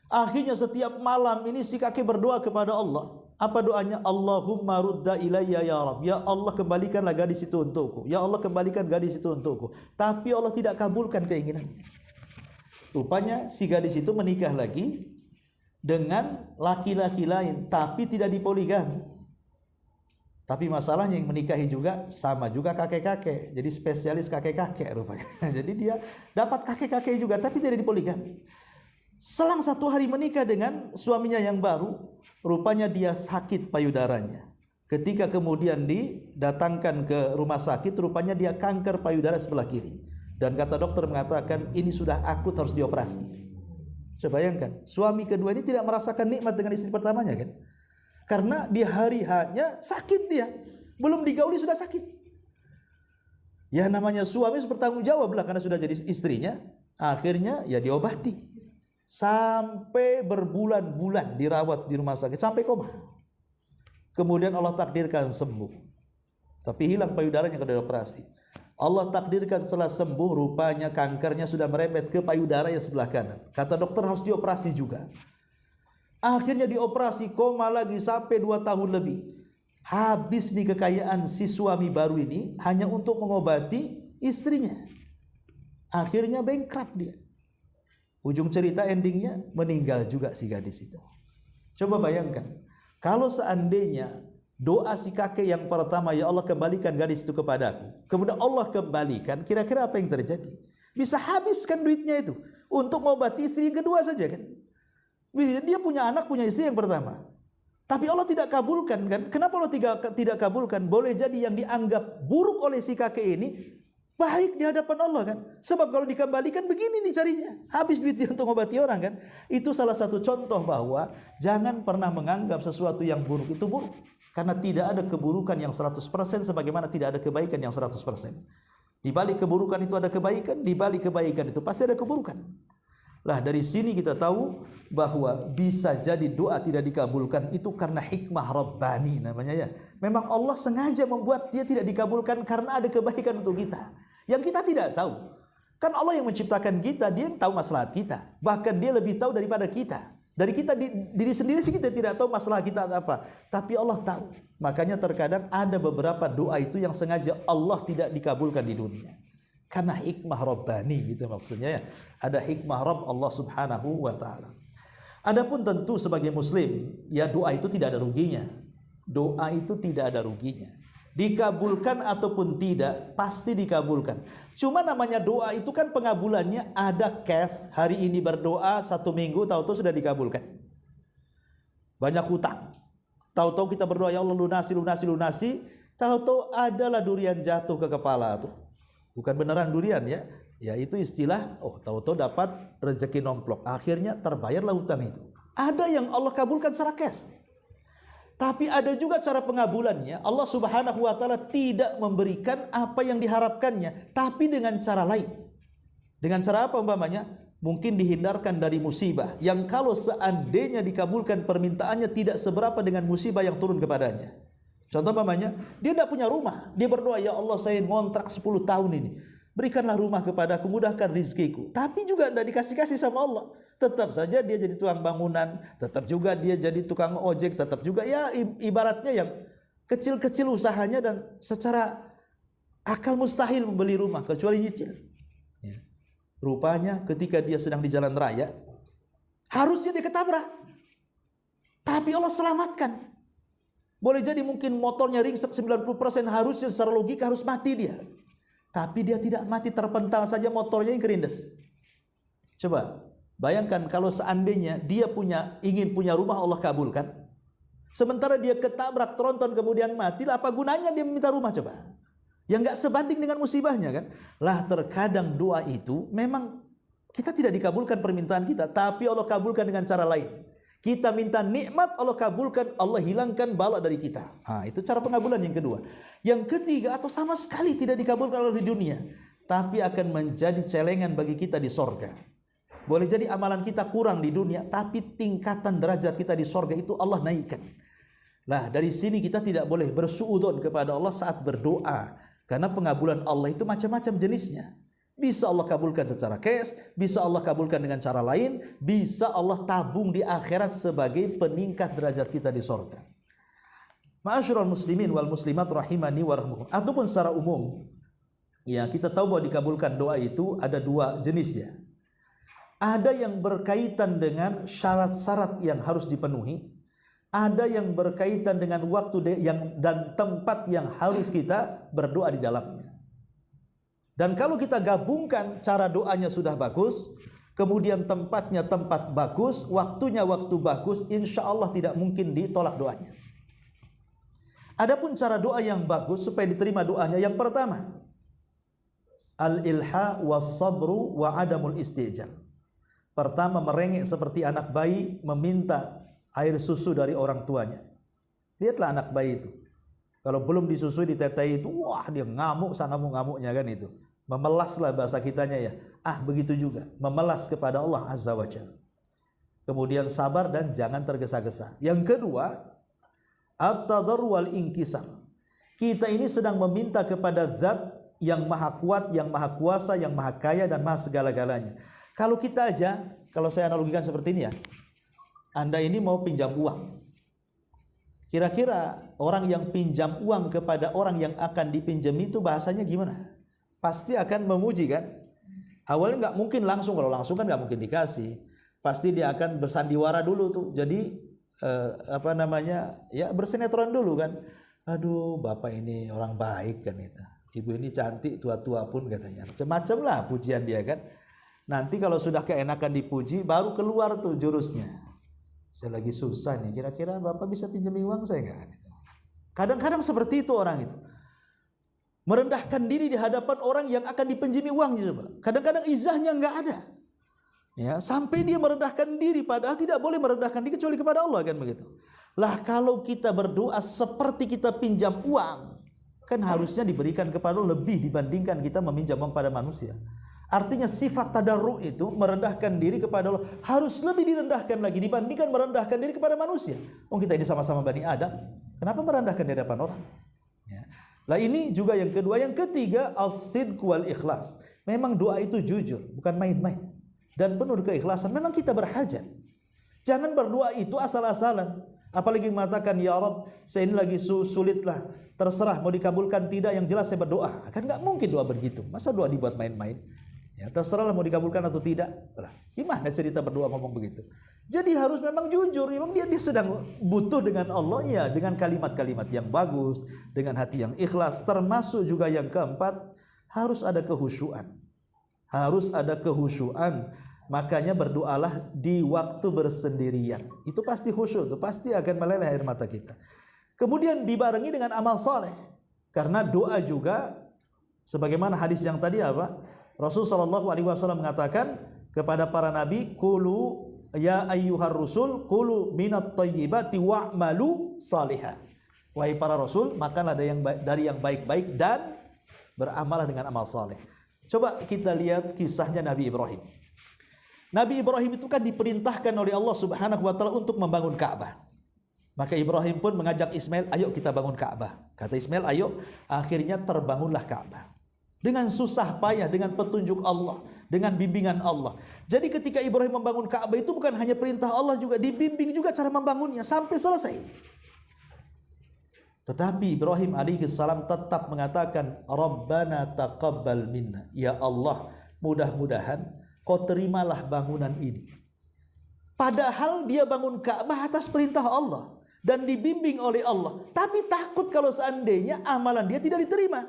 Akhirnya setiap malam ini si kakek berdoa kepada Allah. Apa doanya? Allahumma rudda ilayya ya Rabb. Ya Allah, kembalikanlah gadis itu untukku. Ya Allah, kembalikan gadis itu untukku. Tapi Allah tidak kabulkan keinginannya. Rupanya si gadis itu menikah lagi dengan laki-laki lain, tapi tidak dipoligami. Tapi masalahnya yang menikahi juga sama juga kakek-kakek. Jadi spesialis kakek-kakek rupanya. Jadi dia dapat kakek-kakek juga, tapi tidak dipoligami. Selang 1 hari menikah dengan suaminya yang baru, rupanya dia sakit payudaranya. Ketika kemudian didatangkan ke rumah sakit, rupanya dia kanker payudara sebelah kiri. Dan kata dokter mengatakan ini sudah akut, harus dioperasi. Coba bayangkan, suami kedua ini tidak merasakan nikmat dengan istri pertamanya kan? Karena di hari hanya sakit dia, belum digauli sudah sakit. Ya namanya suami harus bertanggung jawab lah karena sudah jadi istrinya. Akhirnya ya diobati. Sampai berbulan-bulan dirawat di rumah sakit sampai koma. Kemudian Allah takdirkan sembuh. Tapi hilang payudaranya karena dioperasi. Allah takdirkan setelah sembuh, rupanya kankernya sudah merembet ke payudara yang sebelah kanan. Kata dokter harus dioperasi juga. Akhirnya dioperasi, koma lagi sampai 2 tahun lebih. Habis nih kekayaan si suami baru ini hanya untuk mengobati istrinya. Akhirnya bankrupt dia. Ujung cerita endingnya meninggal juga si gadis itu. Coba bayangkan, kalau seandainya doa si kakek yang pertama, ya Allah kembalikan gadis itu kepadaku, kemudian Allah kembalikan, kira-kira apa yang terjadi? Bisa habiskan duitnya itu untuk mengobati istri yang kedua saja kan? Dia punya anak, punya istri yang pertama, tapi Allah tidak kabulkan kan? Kenapa Allah tidak kabulkan? Boleh jadi yang dianggap buruk oleh si kakek ini baik di hadapan Allah kan? Sebab kalau dikembalikan begini dicarinya, habis duitnya untuk mengobati orang kan? Itu salah satu contoh bahwa jangan pernah menganggap sesuatu yang buruk itu buruk. Karena tidak ada keburukan yang 100% sebagaimana tidak ada kebaikan yang 100%. Di balik keburukan itu ada kebaikan, di balik kebaikan itu pasti ada keburukan. Lah dari sini kita tahu bahwa bisa jadi doa tidak dikabulkan itu karena hikmah Rabbani namanya ya. Memang Allah sengaja membuat dia tidak dikabulkan karena ada kebaikan untuk kita yang kita tidak tahu. Kan Allah yang menciptakan kita, dia yang tahu maslahat kita. Bahkan dia lebih tahu daripada kita. Dari kita diri sendiri sih kita tidak tahu masalah kita apa, tapi Allah tahu. Makanya terkadang ada beberapa doa itu yang sengaja Allah tidak dikabulkan di dunia. Karena hikmah Rabbani gitu maksudnya ya. Ada hikmah Rabb Allah Subhanahu wa taala. Adapun tentu sebagai muslim, ya doa itu tidak ada ruginya. Doa itu tidak ada ruginya. Dikabulkan ataupun tidak, pasti dikabulkan. Cuma namanya doa itu kan pengabulannya ada cash. Hari ini berdoa 1 minggu, tahu-tahu sudah dikabulkan. Banyak hutang, tahu-tahu kita berdoa ya Allah lunasi, tahu-tahu adalah durian jatuh ke kepala tuh. Bukan beneran durian ya. Ya itu istilah, tahu-tahu dapat rezeki nomplok. Akhirnya terbayarlah hutang itu. Ada yang Allah kabulkan secara cash. Tapi ada juga cara pengabulannya. Allah Subhanahu wa taala tidak memberikan apa yang diharapkannya, tapi dengan cara lain. Dengan cara apa umpamanya? Mungkin dihindarkan dari musibah yang kalau seandainya dikabulkan permintaannya tidak seberapa dengan musibah yang turun kepadanya. Contoh umpamanya, dia tidak punya rumah. Dia berdoa, ya Allah saya ngontrak 10 tahun ini. berikanlah rumah kepadaku, mudahkan rizkiku. Tapi juga tidak dikasih-kasih sama Allah. Tetap saja dia jadi tukang bangunan, tetap juga dia jadi tukang ojek, tetap juga ya ibaratnya yang kecil-kecil usahanya dan secara akal mustahil membeli rumah kecuali nyicil. Ya. Rupanya ketika dia sedang di jalan raya, harusnya dia ketabrak. Tapi Allah selamatkan. Boleh jadi mungkin motornya ringsek 90%, harusnya secara logika harus mati dia. Tapi dia tidak mati, terpental saja motornya yang kerindes. Coba bayangkan kalau seandainya dia ingin punya rumah, Allah kabulkan. Sementara dia ketabrak tronton kemudian mati, lah apa gunanya dia meminta rumah coba? Yang nggak sebanding dengan musibahnya kan? Lah terkadang doa itu memang kita tidak dikabulkan permintaan kita, tapi Allah kabulkan dengan cara lain. Kita minta nikmat, Allah kabulkan, Allah hilangkan bala dari kita. Itu cara pengabulan yang kedua. Yang ketiga, atau sama sekali tidak dikabulkan oleh di dunia, tapi akan menjadi celengan bagi kita di sorga. Boleh jadi amalan kita kurang di dunia, tapi tingkatan derajat kita di sorga itu Allah naikkan. Nah, dari sini kita tidak boleh bersuudzon kepada Allah saat berdoa, karena pengabulan Allah itu macam-macam jenisnya. Bisa Allah kabulkan secara cash, bisa Allah kabulkan dengan cara lain, bisa Allah tabung di akhirat sebagai peningkat derajat kita di sorga. Ma'asyiral muslimin wal muslimat rahimani wa rahmukum. Ataupun secara umum, ya kita tahu bahwa dikabulkan doa itu ada dua jenisnya. Ada yang berkaitan dengan syarat-syarat yang harus dipenuhi, ada yang berkaitan dengan waktu dan tempat yang harus kita berdoa di dalamnya. Dan kalau kita gabungkan, cara doanya sudah bagus, kemudian tempatnya tempat bagus, waktunya waktu bagus, insya Allah tidak mungkin ditolak doanya. Adapun cara doa yang bagus supaya diterima doanya, yang pertama, al-ilha was-sabru wa adamul istijal. Pertama, merengek seperti anak bayi meminta air susu dari orang tuanya. Lihatlah anak bayi itu, kalau belum disusui ditetei itu, wah dia ngamuk sangamuk-ngamuknya kan itu. Memelaslah bahasa kitanya ya. Begitu juga memelas kepada Allah Azza wa Jalla. Kemudian sabar dan jangan tergesa-gesa. Yang kedua, at-tadarru wal inkisar. Kita ini sedang meminta kepada Zat yang maha kuat, yang maha kuasa, yang maha kaya dan maha segala-galanya. Kalau kita aja, kalau saya analogikan seperti ini ya, Anda ini mau pinjam uang. Kira-kira orang yang pinjam uang kepada orang yang akan dipinjam itu bahasanya gimana? Pasti akan memuji kan? Awalnya nggak mungkin langsung, kalau langsung kan nggak mungkin dikasih. Pasti dia akan bersandiwara dulu tuh. Jadi ya bersinetron dulu kan. Aduh, bapak ini orang baik kan itu. Ibu ini cantik, tua-tua pun katanya. Macam-macam lah pujian dia kan. Nanti kalau sudah keenakan dipuji, baru keluar tuh jurusnya. Saya lagi susah nih, kira-kira bapak bisa pinjami uang saya nggak? Kadang-kadang seperti itu orang itu. Merendahkan diri di hadapan orang yang akan dipinjami uangnya. Kadang-kadang izahnya nggak ada. Ya, sampai dia merendahkan diri, padahal tidak boleh merendahkan diri kecuali kepada Allah kan begitu. Lah kalau kita berdoa seperti kita pinjam uang, kan harusnya diberikan kepada Allah lebih dibandingkan kita meminjam kepada manusia. Artinya sifat tadarru itu merendahkan diri kepada Allah harus lebih direndahkan lagi dibandingkan merendahkan diri kepada manusia. Kita ini sama-sama Bani Adam, kenapa merendahkan di hadapan orang? Ya. Lah ini juga yang kedua. Yang ketiga, as-sidq wal ikhlas. Memang doa itu jujur, bukan main-main, dan penuh keikhlasan. Memang kita berhajat. Jangan berdoa itu asal-asalan. Apalagi mengatakan, ya Rabb, saya ini lagi sulit lah, terserah mau dikabulkan tidak, yang jelas saya berdoa. Kan nggak mungkin doa begitu. Masa doa dibuat main-main? Ya, terserahlah mau dikabulkan atau tidak. Lah, gimana cerita berdoa ngomong begitu? Jadi harus memang jujur. Memang dia sedang butuh dengan Allah, ya, dengan kalimat-kalimat yang bagus, dengan hati yang ikhlas. Termasuk juga yang keempat, harus ada kehusyuan. Harus ada kehusyuan. Makanya berdoalah di waktu bersendirian. Itu pasti khusyuk, itu pasti akan meleleh air mata kita. Kemudian dibarengi dengan amal soleh. Karena doa juga, sebagaimana hadis yang tadi apa? Rasulullah SAW mengatakan kepada para nabi, "Qulu ya ayyuhar rusul, qulu minat thayyibati wa'malu salihah." Wahai para rasul, makanlah dari yang baik-baik dan beramallah dengan amal saleh. Coba kita lihat kisahnya Nabi Ibrahim. Nabi Ibrahim itu kan diperintahkan oleh Allah Subhanahu wa taala untuk membangun Ka'bah. Maka Ibrahim pun mengajak Ismail, "Ayo kita bangun Ka'bah." Kata Ismail, "Ayo." Akhirnya terbangunlah Ka'bah. dengan susah payah, dengan petunjuk Allah, dengan bimbingan Allah. Jadi ketika Ibrahim membangun Ka'bah itu bukan hanya perintah Allah, juga dibimbing juga cara membangunnya sampai selesai. Tetapi Ibrahim alaihi salam tetap mengatakan, Rabbana taqabbal minna. Ya Allah, mudah-mudahan kau terimalah bangunan ini. Padahal dia bangun Ka'bah atas perintah Allah dan dibimbing oleh Allah. Tapi takut kalau seandainya amalan dia tidak diterima.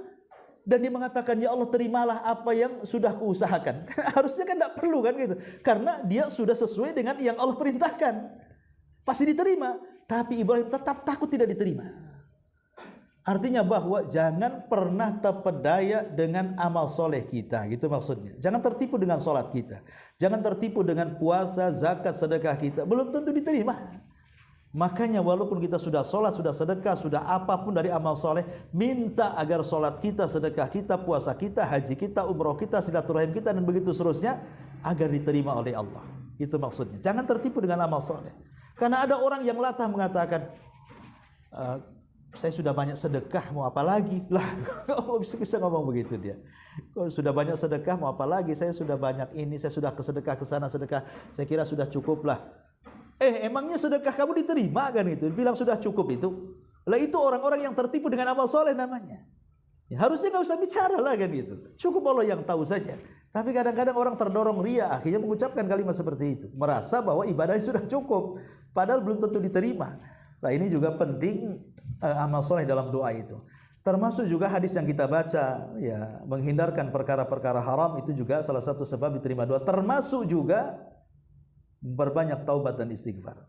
Dan dia mengatakan, ya Allah, terimalah apa yang sudah kuusahakan. Harusnya kan tidak perlu kan gitu. Karena dia sudah sesuai dengan yang Allah perintahkan. Pasti diterima. Tapi Ibrahim tetap takut tidak diterima. Artinya bahwa jangan pernah terpedaya dengan amal soleh kita, gitu maksudnya. Jangan tertipu dengan sholat kita, jangan tertipu dengan puasa, zakat, sedekah kita, belum tentu diterima. Makanya walaupun kita sudah sholat, sudah sedekah, sudah apapun dari amal soleh, minta agar sholat kita, sedekah kita, puasa kita, haji kita, umroh kita, silaturahim kita, dan begitu seterusnya, agar diterima oleh Allah. Itu maksudnya. Jangan tertipu dengan amal soleh. Karena ada orang yang latah mengatakan, saya sudah banyak sedekah, mau apa lagi? Lah, kok bisa ngomong begitu dia? Kalau sudah banyak sedekah, mau apa lagi? Saya sudah banyak ini, saya sudah kesedekah ke sana sedekah, saya kira sudah cukup lah. Emangnya sedekah kamu diterima kan itu? Bilang sudah cukup itu. Lah itu orang-orang yang tertipu dengan amal soleh namanya. Ya, harusnya nggak usah bicara lah kan gitu. Cukup Allah yang tahu saja. Tapi kadang-kadang orang terdorong ria, akhirnya mengucapkan kalimat seperti itu, merasa bahwa ibadahnya sudah cukup, padahal belum tentu diterima. Nah ini juga penting amal soleh dalam doa itu. Termasuk juga hadis yang kita baca, ya, menghindarkan perkara-perkara haram itu juga salah satu sebab diterima doa. Termasuk juga memperbanyak taubat dan istighfar.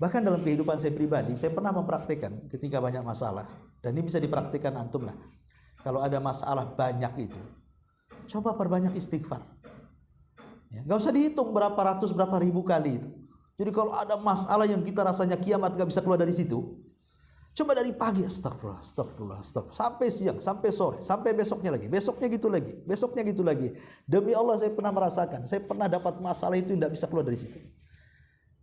Bahkan dalam kehidupan saya pribadi, saya pernah mempraktikkan ketika banyak masalah, dan ini bisa dipraktikkan antum lah. Kalau ada masalah banyak itu, coba perbanyak istighfar. Ya, gak usah dihitung berapa ratus, berapa ribu kali itu. Jadi kalau ada masalah yang kita rasanya kiamat gak bisa keluar dari situ, coba dari pagi astagfirullah, astagfirullah, astagfirullah, sampai siang, sampai sore, sampai besoknya lagi, besoknya gitu lagi, besoknya gitu lagi. Demi Allah saya pernah merasakan, saya pernah dapat masalah itu tidak bisa keluar dari situ.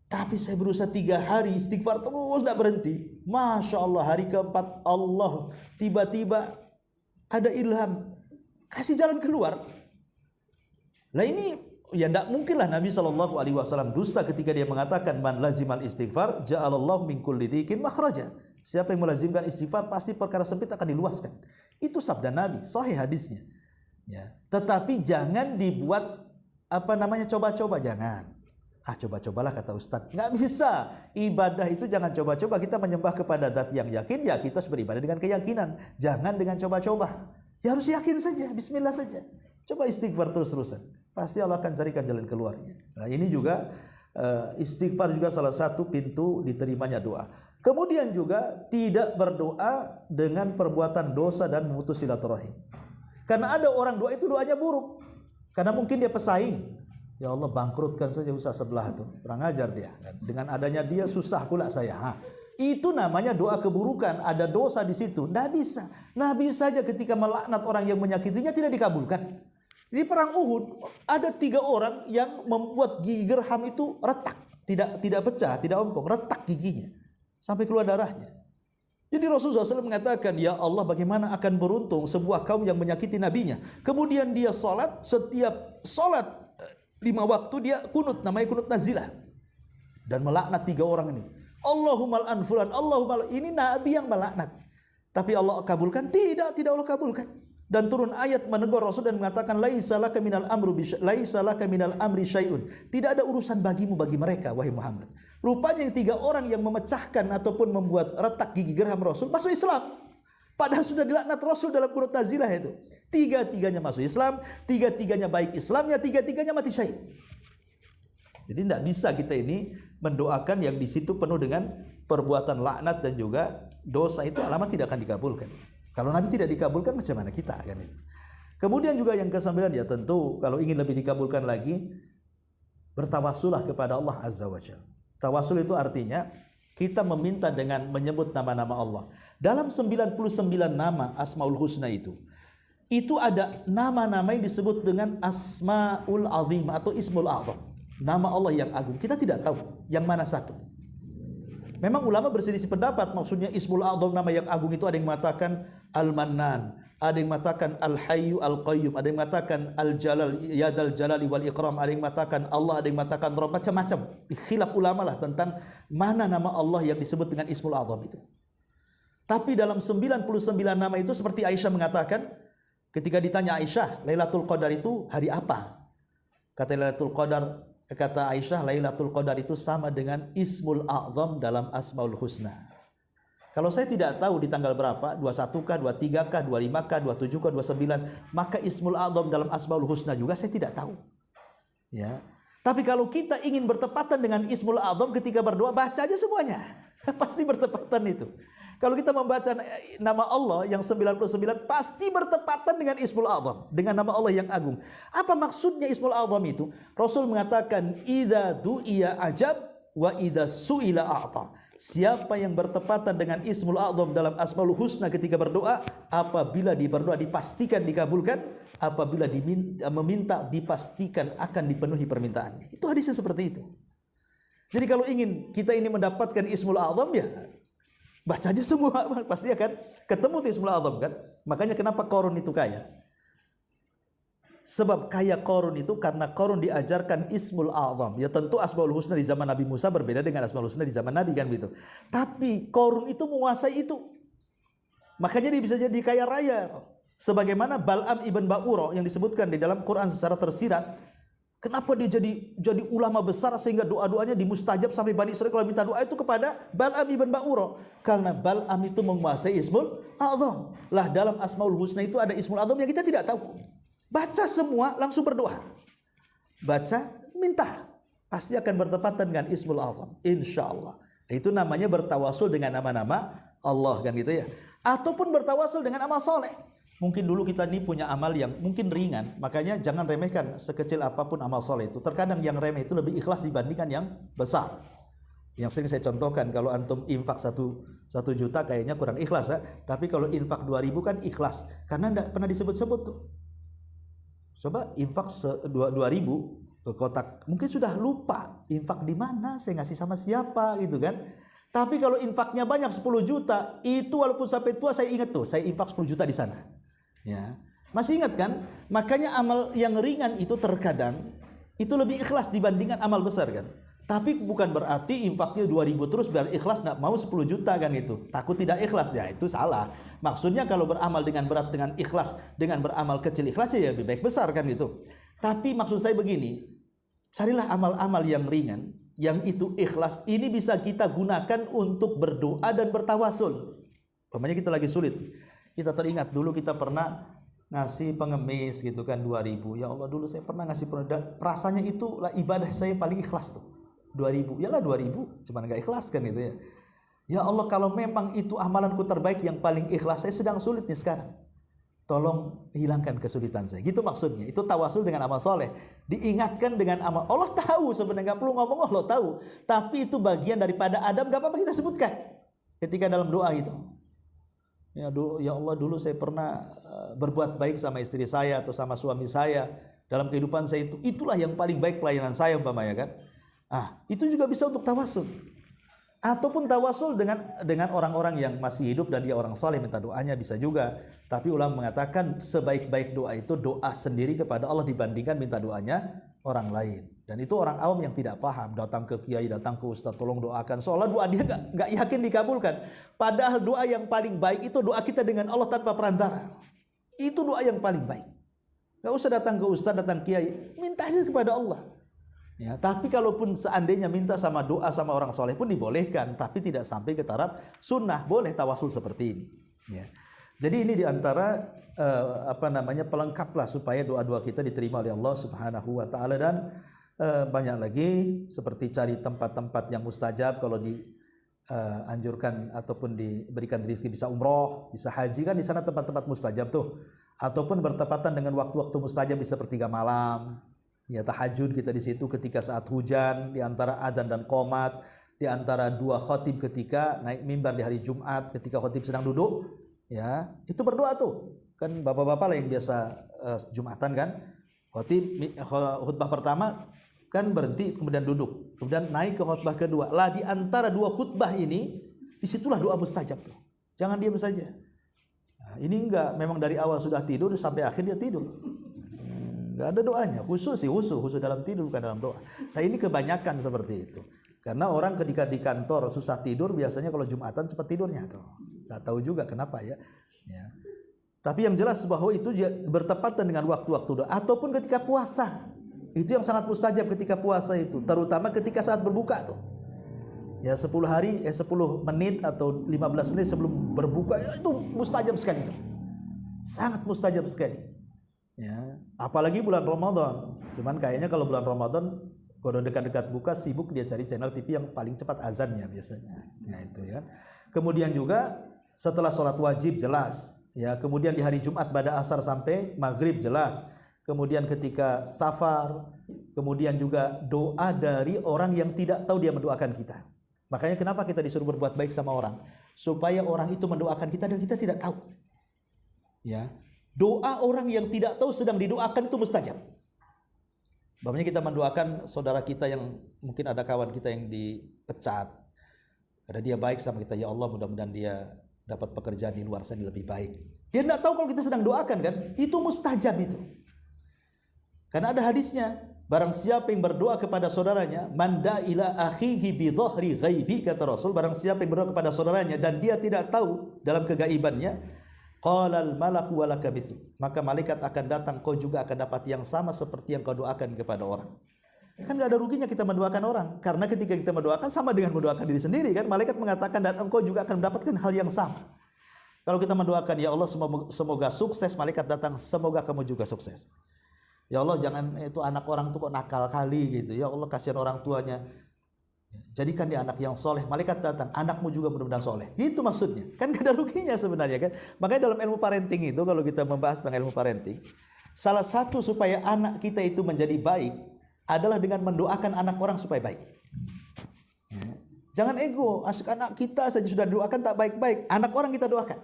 Tapi saya berusaha 3 hari istighfar terus tidak berhenti. Masya Allah, hari keempat Allah tiba-tiba ada ilham, kasih jalan keluar. Lah ini ya tidak mungkinlah Nabi SAW dusta ketika dia mengatakan man lazimal istighfar ja'alallahu min kulli dhiqin makhraja. Siapa yang melazimkan istighfar pasti perkara sempit akan diluaskan. Itu sabda Nabi, sahih hadisnya. Ya, tetapi jangan dibuat coba-coba, jangan. Coba-cobalah kata Ustadz. Nggak bisa. Ibadah itu jangan coba-coba. Kita menyembah kepada zat yang yakin, ya kita harus beribadah dengan keyakinan. Jangan dengan coba-coba. Ya harus yakin saja, bismillah saja. Coba istighfar terus-terusan. Pasti Allah akan carikan jalan keluarnya. Nah ini juga istighfar juga salah satu pintu diterimanya doa. Kemudian juga tidak berdoa dengan perbuatan dosa dan memutus silaturahim. Karena ada orang doa itu doanya buruk. Karena mungkin dia pesaing. Ya Allah, bangkrutkan saja usaha sebelah itu. Kurang ajar dia. Dengan adanya dia susah pula saya. Itu namanya doa keburukan. Ada dosa di situ. Tidak bisa. Nabi saja ketika melaknat orang yang menyakitinya tidak dikabulkan. Di perang Uhud ada 3 orang yang membuat gigi gerham itu retak, tidak pecah, tidak ompong, retak giginya sampai keluar darahnya. Jadi Rasulullah SAW mengatakan, ya Allah, bagaimana akan beruntung sebuah kaum yang menyakiti nabinya. Kemudian dia sholat, setiap sholat 5 waktu dia kunut, namanya kunut nazilah, dan melaknat 3 orang ini. Allahumma al'an fulan, Allahumma ini nabi yang melaknat. Tapi Allah kabulkan? Tidak Allah kabulkan. Dan turun ayat menegur Rasul dan mengatakan laisa laka minal amri syai'un. Tidak ada urusan bagimu bagi mereka wahai Muhammad. Rupanya yang 3 orang yang memecahkan ataupun membuat retak gigi gerham Rasul masuk Islam. Padahal sudah dilaknat Rasul dalam kunut nazilah itu. 3-3-nya masuk Islam, 3-3-nya baik Islamnya, 3-3-nya mati syahid. Jadi tidak bisa kita ini mendoakan yang di situ penuh dengan perbuatan laknat dan juga dosa, itu alamat tidak akan dikabulkan. Kalau Nabi tidak dikabulkan, macam mana kita kan itu. Kemudian juga yang ke-9, ya tentu kalau ingin lebih dikabulkan lagi, bertawasulah kepada Allah Azza wa Jalla. Tawasul itu artinya kita meminta dengan menyebut nama-nama Allah. Dalam 99 nama Asmaul Husna itu ada nama-nama yang disebut dengan Asmaul Azim atau Ismul A'zam. Nama Allah yang agung. Kita tidak tahu yang mana satu. Memang ulama berselisih pendapat, maksudnya Ismul A'zam, nama yang agung itu ada yang mengatakan Al-Mannan, ada yang mengatakan Al-Hayyu Al-Qayyum, ada yang mengatakan Al-Jalal, Yadal Jalali wal Ikram, ada yang mengatakan Allah, ada yang mengatakan Rabb, macam-macam. Khilaf ulama lah tentang mana nama Allah yang disebut dengan Ismul A'zam itu. Tapi dalam 99 nama itu seperti Aisyah mengatakan, ketika ditanya Aisyah, Lailatul Qadar itu hari apa? Kata Aisyah, Lailatul Qadar itu sama dengan Ismul A'zam dalam Asmaul Husna. Kalau saya tidak tahu di tanggal berapa, 21 kah, 23 kah, 25 kah, 27 kah, 29, maka Ismul A'zam dalam Asmaul Husna juga saya tidak tahu. Ya. Tapi kalau kita ingin bertepatan dengan Ismul A'zam ketika berdoa, baca aja semuanya. Pasti bertepatan itu. Kalau kita membaca nama Allah yang 99 pasti bertepatan dengan Ismul A'zam, dengan nama Allah yang agung. Apa maksudnya Ismul A'zam itu? Rasul mengatakan idza du'iya ajab wa idza su'ila a'ta. Siapa yang bertepatan dengan Ismul A'zam dalam Asmaul Husna ketika berdoa, apabila berdoa dipastikan dikabulkan, apabila meminta dipastikan akan dipenuhi permintaannya. Itu hadisnya seperti itu. Jadi kalau kita ini mendapatkan Ismul A'zam, ya baca aja semua, pasti akan ketemu Ismul A'zam kan. Makanya kenapa Qarun itu kaya? Sebab kaya Qarun itu karena Qarun diajarkan Ismul A'zam. Ya tentu Asmaul Husna di zaman Nabi Musa berbeda dengan Asmaul Husna di zaman Nabi kan gitu. Tapi Qarun itu menguasai itu. Makanya dia bisa jadi kaya raya. Sebagaimana Bal'am ibn Ba'ura yang disebutkan di dalam Quran secara tersirat. Kenapa dia jadi ulama besar sehingga doa-doanya dimustajab sampai Bani Israil kalau minta doa itu kepada Bal'am ibn Ba'ura. Karena Bal'am itu menguasai Ismul A'zam. Lah dalam Asmaul Husna itu ada Ismul A'zam yang kita tidak tahu. Baca semua, langsung berdoa. Baca, minta. Pasti akan bertepatan dengan Ismul A'zam. InsyaAllah. Itu namanya bertawasul dengan nama-nama Allah kan gitu ya. Ataupun bertawasul dengan amal soleh. Mungkin dulu kita ini punya amal yang mungkin ringan. Makanya jangan remehkan sekecil apapun amal soleh itu. Terkadang yang remeh itu lebih ikhlas dibandingkan yang besar. Yang sering saya contohkan, kalau antum infak 1 juta kayaknya kurang ikhlas ya. Tapi kalau infak 2.000 kan ikhlas. Karena tidak pernah disebut-sebut tuh. Coba infak 2.000 ke kotak, mungkin sudah lupa infak di mana, saya ngasih sama siapa gitu kan. Tapi kalau infaknya banyak 10 juta, itu walaupun sampai tua saya ingat tuh, saya infak 10 juta di sana. Ya. Masih ingat kan? Makanya amal yang ringan itu terkadang itu lebih ikhlas dibandingkan amal besar kan. Tapi bukan berarti infaknya 2.000 terus biar ikhlas, nggak mau 10 juta kan itu. Takut tidak ikhlas, ya itu salah. Maksudnya kalau beramal dengan berat dengan ikhlas, dengan beramal kecil ikhlas ya lebih baik besar kan itu. Tapi maksud saya begini, carilah amal-amal yang ringan, yang itu ikhlas. Ini bisa kita gunakan untuk berdoa dan bertawasul. Umpamanya kita lagi sulit. Kita teringat dulu kita pernah ngasih pengemis gitu kan 2.000. Ya Allah dulu saya pernah ngasih rasanya itu lah ibadah saya paling ikhlas tuh. 2.000, yalah 2.000, cuman gak ikhlas kan gitu ya. Ya Allah kalau memang itu amalanku terbaik yang paling ikhlas, saya sedang sulit nih sekarang. Tolong hilangkan kesulitan saya. Gitu maksudnya. Itu tawasul dengan amal soleh. Diingatkan dengan amal. Allah tahu sebenarnya, gak perlu ngomong Allah tahu. Tapi itu bagian daripada Adam, gak apa-apa kita sebutkan. Ketika dalam doa itu. Ya Allah dulu saya pernah berbuat baik sama istri saya atau sama suami saya. Dalam kehidupan saya itu. Itulah yang paling baik pelayanan saya umpamanya kan. Itu juga bisa untuk tawasul. Ataupun tawasul dengan orang-orang yang masih hidup dan dia orang saleh minta doanya bisa juga. Tapi ulama mengatakan sebaik-baik doa itu doa sendiri kepada Allah dibandingkan minta doanya orang lain. Dan itu orang awam yang tidak paham, datang ke kiai, datang ke ustaz, tolong doakan. Seolah doa dia nggak yakin dikabulkan. Padahal doa yang paling baik itu doa kita dengan Allah tanpa perantara. Itu doa yang paling baik. Nggak usah datang ke ustaz, datang kiai, minta aja kepada Allah. Ya, tapi kalaupun seandainya minta sama doa sama orang soleh pun dibolehkan, tapi tidak sampai ke taraf sunnah. Boleh tawasul seperti ini. Ya. Jadi ini diantara pelengkap lah supaya doa-doa kita diterima oleh Allah Subhanahu Wa Taala. Dan banyak lagi seperti cari tempat-tempat yang mustajab. Kalau dianjurkan ataupun diberikan rezeki bisa umroh, bisa haji kan di sana tempat-tempat mustajab tuh. Ataupun bertepatan dengan waktu-waktu mustajab bisa sepertiga malam. Ya tahajud kita di situ ketika saat hujan, di antara adzan dan qomat, di antara dua khatib ketika naik mimbar di hari Jumat, ketika khatib sedang duduk, ya itu berdoa tuh. Kan bapak-bapak lah yang biasa Jumatan kan, khatib khutbah pertama kan berhenti kemudian duduk, kemudian naik ke khutbah kedua. Lah di antara dua khutbah ini, disitulah doa mustajab tuh. Jangan diam saja. Ini enggak, memang dari awal sudah tidur sampai akhir dia tidur. Enggak ada doanya. Khusus dalam tidur bukan dalam doa. Nah, ini kebanyakan seperti itu. Karena orang ketika di kantor susah tidur biasanya kalau Jumatan cepat tidurnya tuh. Enggak tahu juga kenapa ya. Tapi yang jelas bahwa itu bertepatan dengan waktu-waktu doa ataupun ketika puasa. Itu yang sangat mustajab ketika puasa itu, terutama ketika saat berbuka tuh. Ya 10 menit atau 15 menit sebelum berbuka itu mustajab sekali itu. Sangat mustajab sekali. Ya, apalagi bulan Ramadan. Cuman kayaknya kalau bulan Ramadan kalau dekat-dekat buka sibuk dia cari channel TV yang paling cepat azannya biasanya. Nah, itu ya. Kemudian juga setelah sholat wajib jelas. Ya, kemudian di hari Jumat pada asar sampai maghrib jelas. Kemudian ketika safar, kemudian juga doa dari orang yang tidak tahu dia mendoakan kita. Makanya kenapa kita disuruh berbuat baik sama orang? Supaya orang itu mendoakan kita dan kita tidak tahu. Ya, doa orang yang tidak tahu sedang didoakan itu mustajab. Bapaknya kita mendoakan saudara kita yang mungkin ada kawan kita yang dipecat. Karena dia baik sama kita, ya Allah mudah-mudahan dia dapat pekerjaan di luar sana lebih baik. Dia tidak tahu kalau kita sedang doakan kan? Itu mustajab itu. Karena ada hadisnya, barang siapa yang berdoa kepada saudaranya, manda ila akhihi bi dhahri ghaibi, kata Rasul, barang siapa yang berdoa kepada saudaranya dan dia tidak tahu dalam kegaibannya, qalal malaku walaka mithlu, maka malaikat akan datang, kau juga akan dapat yang sama seperti yang kau doakan kepada orang. Kan enggak ada ruginya kita mendoakan orang, karena ketika kita mendoakan sama dengan mendoakan diri sendiri kan. Malaikat mengatakan dan engkau juga akan mendapatkan hal yang sama. Kalau kita mendoakan ya Allah semoga sukses, malaikat datang semoga kamu juga sukses. Ya Allah jangan itu anak orang tuh kok nakal kali gitu. Ya Allah kasihan orang tuanya. Jadikan dia anak yang soleh. Malaikat datang, anakmu juga mudah-mudahan soleh. Itu maksudnya. Kan gak ada ruginya sebenarnya kan. Makanya dalam ilmu parenting itu kalau kita membahas tentang ilmu parenting, salah satu supaya anak kita itu menjadi baik adalah dengan mendoakan anak orang supaya baik. Ya. Jangan ego, asik anak kita saja sudah doakan tak baik-baik, anak orang kita doakan.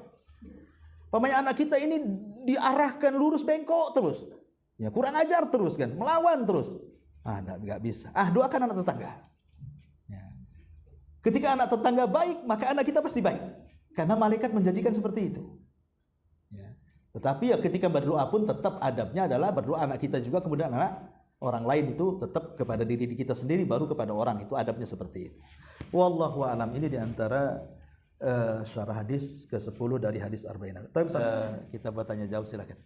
Pokoknya anak kita ini diarahkan lurus bengkok terus. Ya, kurang ajar terus kan, melawan terus. Enggak bisa. Doakan anak tetangga. Ya. Ketika anak tetangga baik, maka anak kita pasti baik. Karena malaikat menjanjikan seperti itu. Ya. Tetapi ya ketika berdoa pun tetap adabnya adalah berdoa anak kita juga, kemudian anak orang lain itu tetap kepada diri kita sendiri, baru kepada orang. Itu adabnya seperti itu. Wallahu a'lam. Ini diantara syarah hadis ke-10 dari hadis Arba'in. Tapi kita buat tanya jawab silakan.